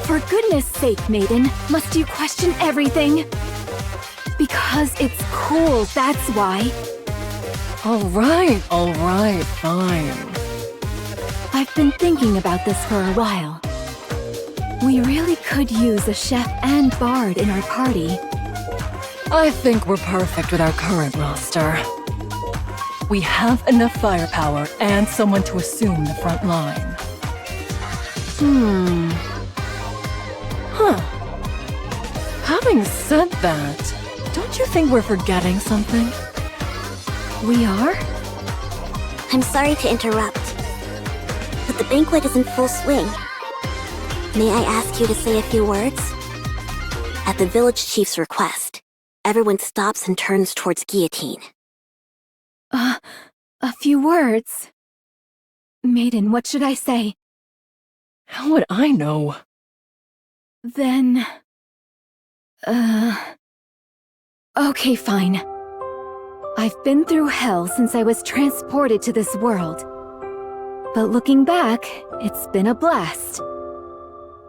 For goodness sake, maiden, must you question everything? Because it's cool, that's why. Alright, fine. I've been thinking about this for a while. We really could use a chef and bard in our party. I think we're perfect with our current roster. We have enough firepower and someone to assume the front line. Having said that, don't you think we're forgetting something? We are? I'm sorry to interrupt, but the banquet is in full swing. May I ask you to say a few words? At the village chief's request, everyone stops and turns towards Guillotine. A few words. Maiden, what should I say? How would I know? Then... Okay, fine. I've been through hell since I was transported to this world. But looking back, it's been a blast.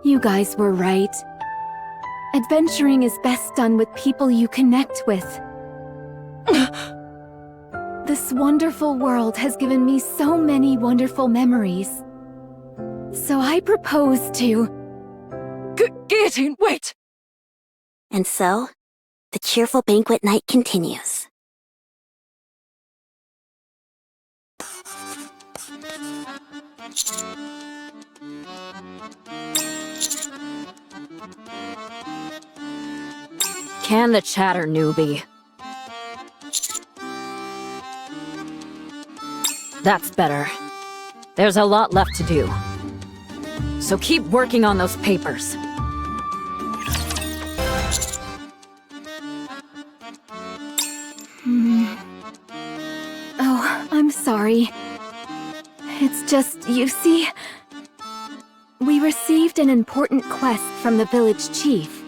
You guys were right. Adventuring is best done with people you connect with. This wonderful world has given me so many wonderful memories. So I propose to... Guillotine, wait! And so, the cheerful banquet night continues. Can the chatter, newbie. That's better. There's a lot left to do. So keep working on those papers. Oh, I'm sorry. It's just, you see... We received an important quest from the village chief.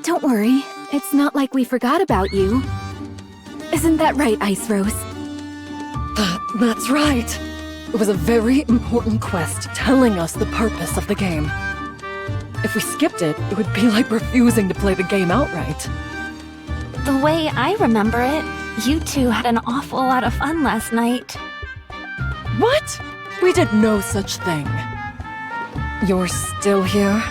Don't worry, it's not like we forgot about you. Isn't that right, Ice Rose? That's right. It was a very important quest telling us the purpose of the game. If we skipped it, it would be like refusing to play the game outright. The way I remember it, you two had an awful lot of fun last night. What? We did no such thing. You're still here?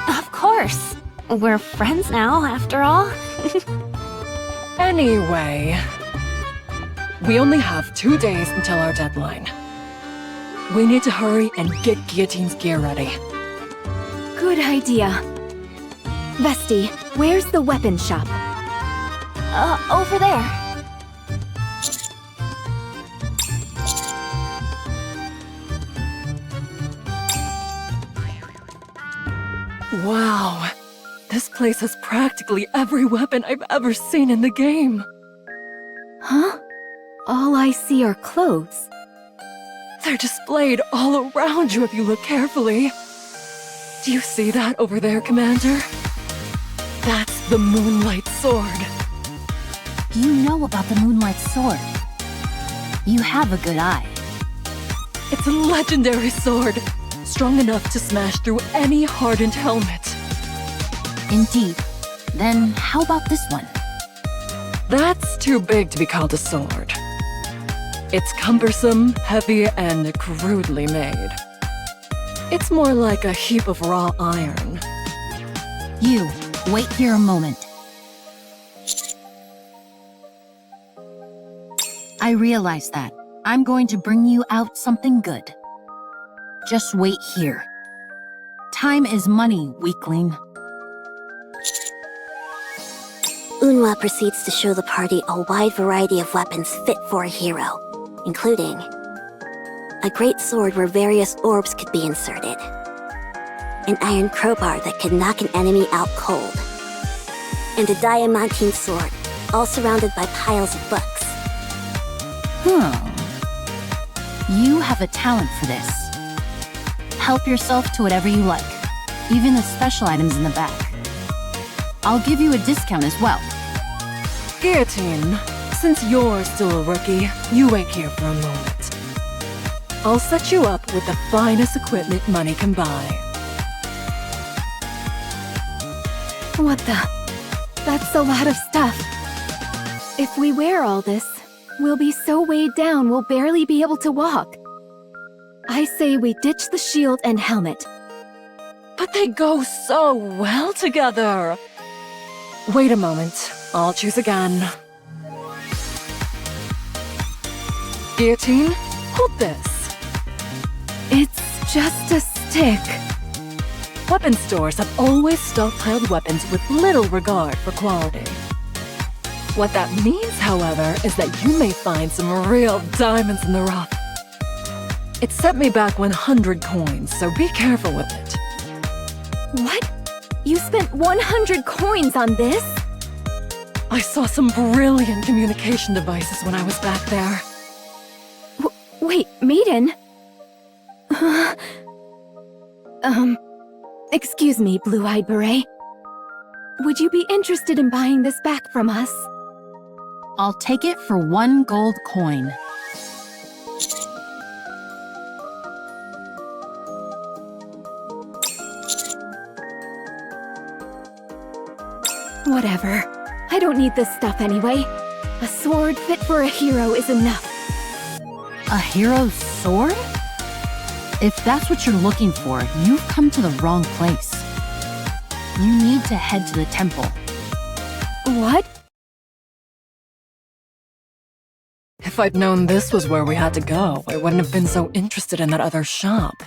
Of course. We're friends now, after all. Anyway, we only have 2 days until our deadline. We need to hurry and get Guillotine's gear ready. Good idea. Vesti, where's the weapon shop? Over there. Wow, this place has practically every weapon I've ever seen in the game. Huh? All I see are clothes. They're displayed all around you if you look carefully. Do you see that over there, Commander? That's the Moonlight Sword. You know about the Moonlight Sword. You have a good eye. It's a legendary sword, strong enough to smash through any hardened helmet. Indeed. Then how about this one? That's too big to be called a sword. It's cumbersome, heavy, and crudely made. It's more like a heap of raw iron. You, wait here a moment. I realize that. I'm going to bring you out something good. Just wait here. Time is money, weakling. Unwa proceeds to show the party a wide variety of weapons fit for a hero, including a great sword where various orbs could be inserted, an iron crowbar that could knock an enemy out cold, and a diamantine sword, all surrounded by piles of books. You have a talent for this. Help yourself to whatever you like, even the special items in the back. I'll give you a discount as well. Guillotine, since you're still a rookie, you wait here for a moment. I'll set you up with the finest equipment money can buy. What the? That's a lot of stuff. If we wear all this, we'll be so weighed down we'll barely be able to walk. I say we ditch the shield and helmet. But they go so well together. Wait a moment. I'll choose again. Guillotine, hold this. It's just a stick. Weapon stores have always stockpiled weapons with little regard for quality. What that means, however, is that you may find some real diamonds in the rough. It set me back 100 coins, so be careful with it. What? You spent 100 coins on this? I saw some brilliant communication devices when I was back there. Wait, Maiden? Excuse me, Blue-Eyed Beret. Would you be interested in buying this back from us? I'll take it for 1 gold coin. Whatever. I don't need this stuff anyway. A sword fit for a hero is enough. A hero's sword? If that's what you're looking for, you've come to the wrong place. You need to head to the temple. What? If I'd known this was where we had to go, I wouldn't have been so interested in that other shop.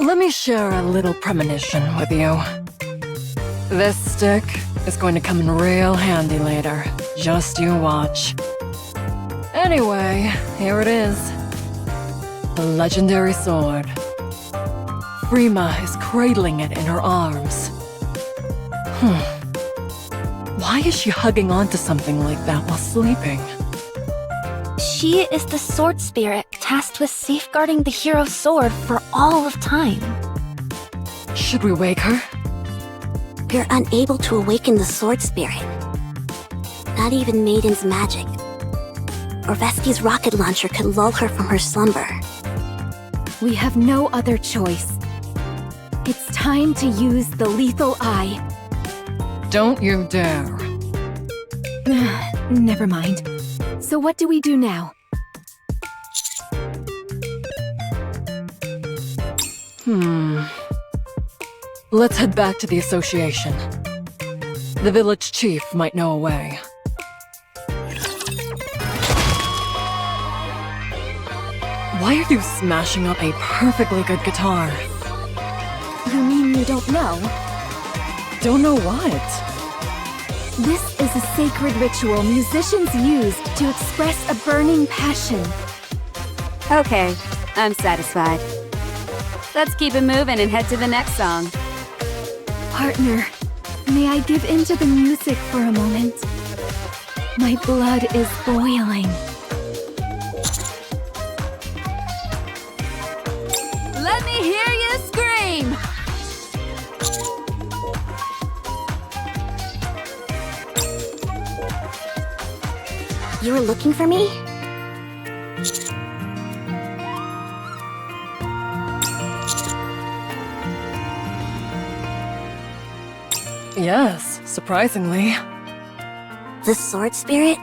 Let me share a little premonition with you. This stick is going to come in real handy later. Just you watch. Anyway, here it is. The legendary sword. Frima is cradling it in her arms. Why is she hugging onto something like that while sleeping? She is the sword spirit tasked with safeguarding the hero's sword for all of time. Should we wake her? We're unable to awaken the sword spirit. Not even Maiden's magic. Or Vesti's rocket launcher could lull her from her slumber. We have no other choice. It's time to use the lethal eye. Don't you dare. Never mind. So what do we do now? Let's head back to the association. The village chief might know a way. Why are you smashing up a perfectly good guitar? You mean you don't know? Don't know what? This is a sacred ritual musicians used to express a burning passion. Okay, I'm satisfied. Let's keep it moving and head to the next song. Partner, may I give in to the music for a moment? My blood is boiling. Let me hear you scream! You were looking for me? Yes, surprisingly. The sword spirit?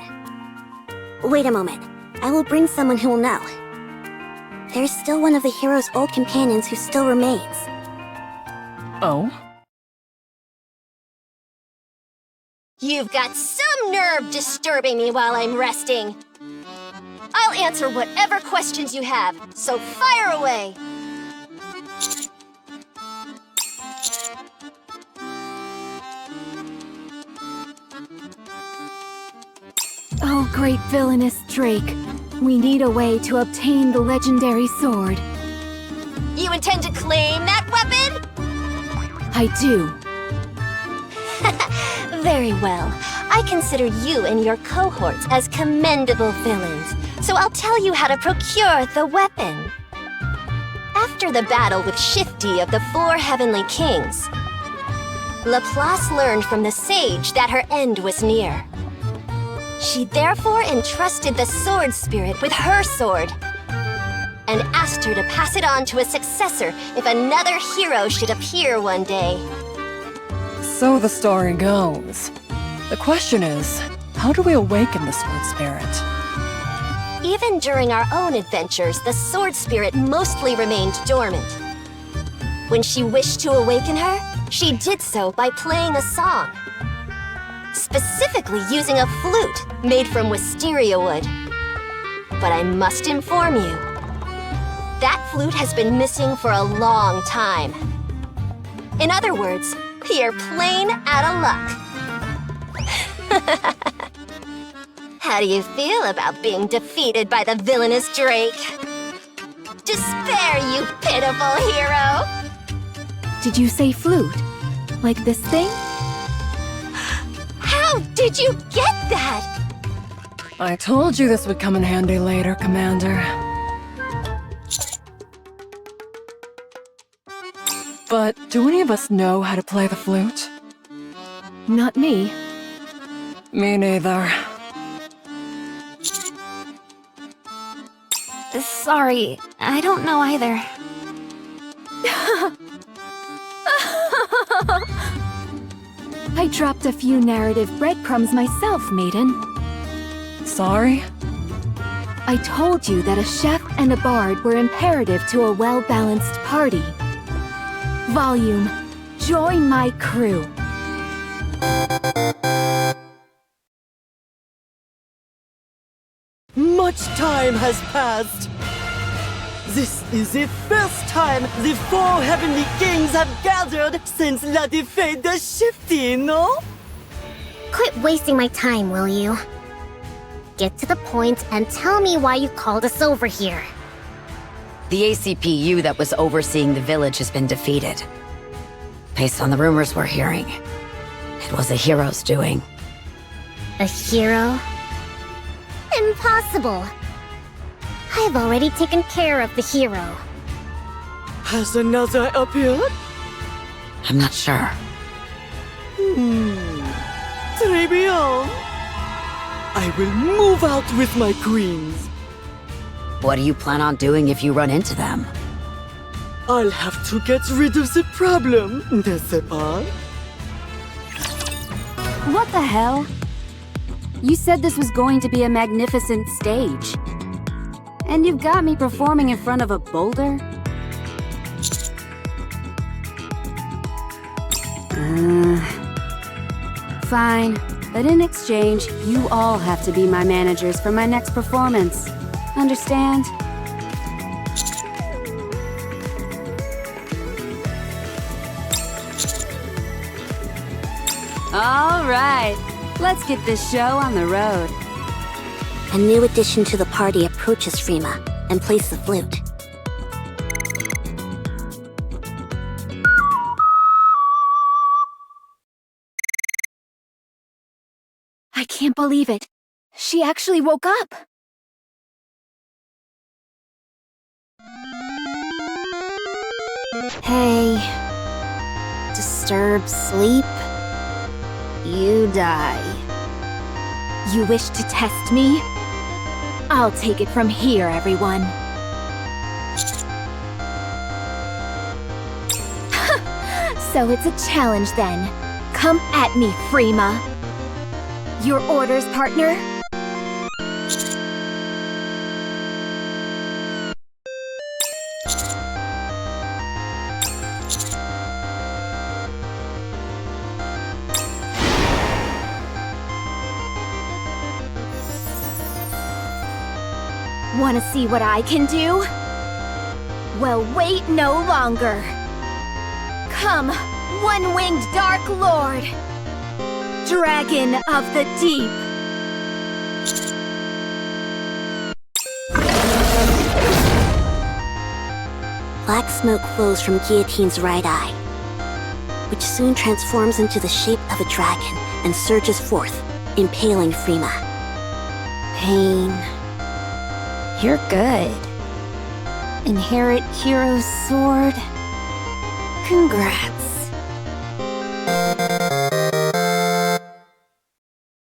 Wait a moment. I will bring someone who will know. There's still one of the hero's old companions who still remains. Oh? You've got some nerve disturbing me while I'm resting. I'll answer whatever questions you have, so fire away! Oh, great villainous Drake. We need a way to obtain the legendary sword. You intend to claim that weapon? I do. Very well. I consider you and your cohorts as commendable villains, so I'll tell you how to procure the weapon. After the battle with Shifty of the Four Heavenly Kings, Laplace learned from the sage that her end was near. She therefore entrusted the sword spirit with her sword and asked her to pass it on to a successor if another hero should appear one day. So the story goes. The question is, how do we awaken the sword spirit? Even during our own adventures, the sword spirit mostly remained dormant. When she wished to awaken her, she did so by playing a song. Specifically using a flute made from wisteria wood. But I must inform you, that flute has been missing for a long time. In other words, you're plain out of luck. How do you feel about being defeated by the villainous Drake? Despair, you pitiful hero! Did you say flute? Like this thing? How did you get that? I told you this would come in handy later, Commander. But do any of us know how to play the flute? Not me. Me neither. Sorry, I don't know either. I dropped a few narrative breadcrumbs myself, Maiden. Sorry? I told you that a chef and a bard were imperative to a well-balanced party. Volume, join my crew. Much time has passed. This is the first time the four heavenly kings have gathered since La Défaite de Shifty, no? Quit wasting my time, will you? Get to the point and tell me why you called us over here. The ACPU that was overseeing the village has been defeated. Based on the rumors we're hearing, it was a hero's doing. A hero? Impossible! I've already taken care of the hero. Has another appeared? I'm not sure. Très bien. I will move out with my queens. What do you plan on doing if you run into them? I'll have to get rid of the problem, n'est-ce pas? What the hell? You said this was going to be a magnificent stage. And you've got me performing in front of a boulder? Fine, but in exchange, you all have to be my managers for my next performance. Understand? All right, let's get this show on the road. A new addition to the party approaches Frima and plays the flute. I can't believe it. She actually woke up. Hey. Disturb sleep? You die. You wish to test me? I'll take it from here, everyone. So it's a challenge then. Come at me, Frima. Your orders, partner? Want to see what I can do? Well, wait no longer. Come, one-winged Dark Lord, Dragon of the Deep. Black smoke flows from Guillotine's right eye, which soon transforms into the shape of a dragon and surges forth, impaling Frima. Pain. You're good. Inherit hero's sword. Congrats.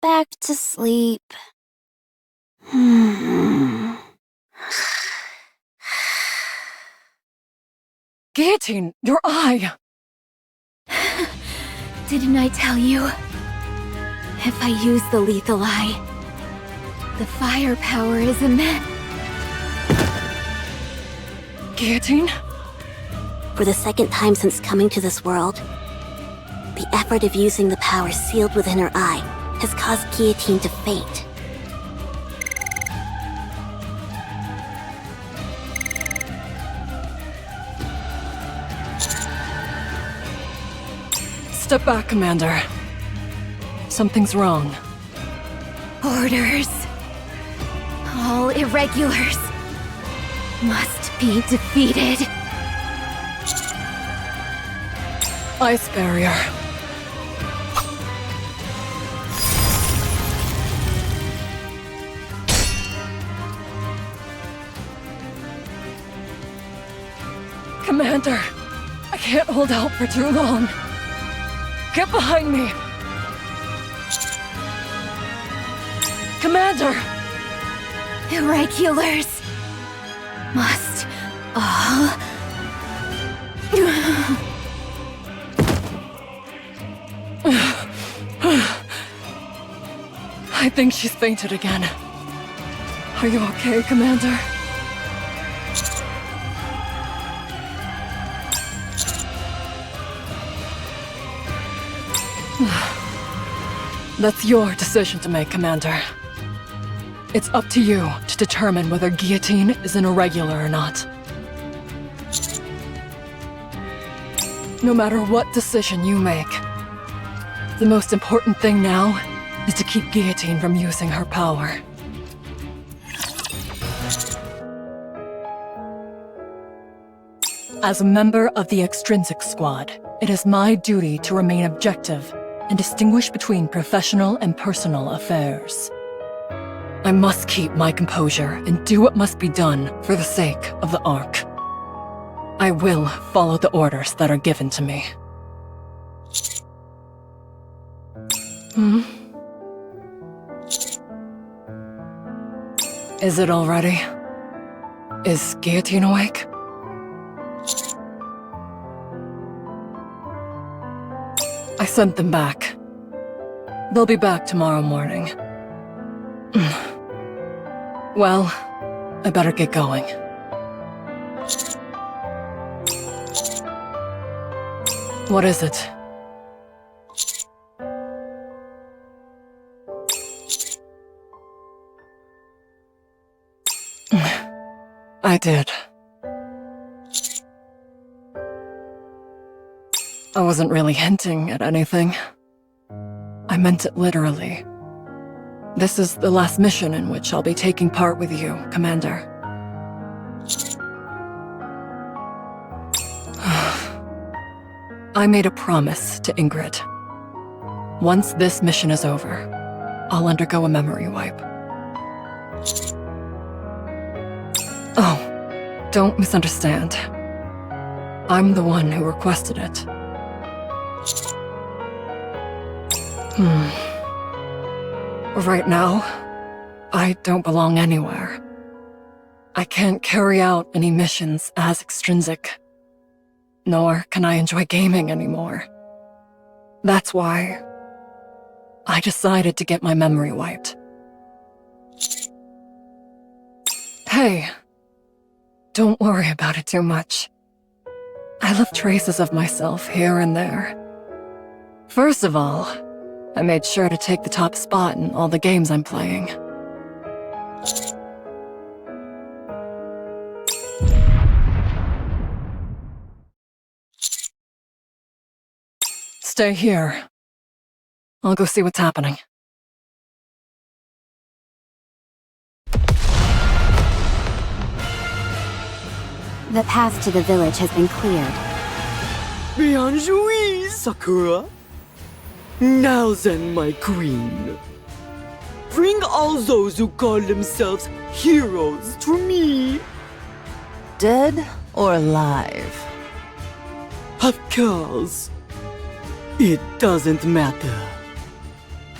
Back to sleep. Guillotine, your eye! Didn't I tell you? If I use the lethal eye, the firepower is immense. Guillotine? For the second time since coming to this world, the effort of using the power sealed within her eye has caused Guillotine to faint. Step back, Commander. Something's wrong. Orders. All irregulars must be defeated. Ice barrier. Commander, I can't hold out for too long. Get behind me! Commander! Irregulars must all... I think she's fainted again. Are you okay, Commander? That's your decision to make, Commander. It's up to you to determine whether guillotine is an irregular or not. No matter what decision you make, the most important thing now is to keep Guillotine from using her power. As a member of the Extrinsic Squad, it is my duty to remain objective and distinguish between professional and personal affairs. I must keep my composure and do what must be done for the sake of the Ark. I will follow the orders that are given to me. Is it all ready? Is Guillotine awake? I sent them back. They'll be back tomorrow morning. Well, I better get going. What is it? I did. I wasn't really hinting at anything. I meant it literally. This is the last mission in which I'll be taking part with you, Commander. I made a promise to Ingrid. Once this mission is over, I'll undergo a memory wipe. Oh, don't misunderstand. I'm the one who requested it. Right now, I don't belong anywhere. I can't carry out any missions as extrinsic, nor can I enjoy gaming anymore. That's why I decided to get my memory wiped. Hey, don't worry about it too much. I left traces of myself here and there. First of all, I made sure to take the top spot in all the games I'm playing. Stay here. I'll go see what's happening. The path to the village has been cleared. Bien joué, Sakura. Now then, my queen. Bring all those who call themselves heroes to me. Dead or alive? Of course. It doesn't matter.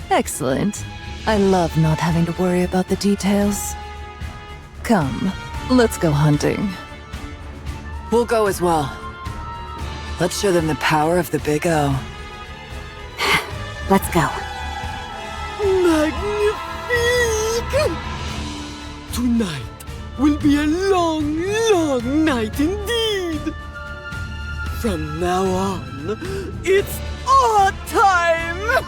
Excellent. I love not having to worry about the details. Come, let's go hunting. We'll go as well. Let's show them the power of the Big O. Let's go. Magnifique! Tonight will be a long, long night indeed. From now on, it's our time!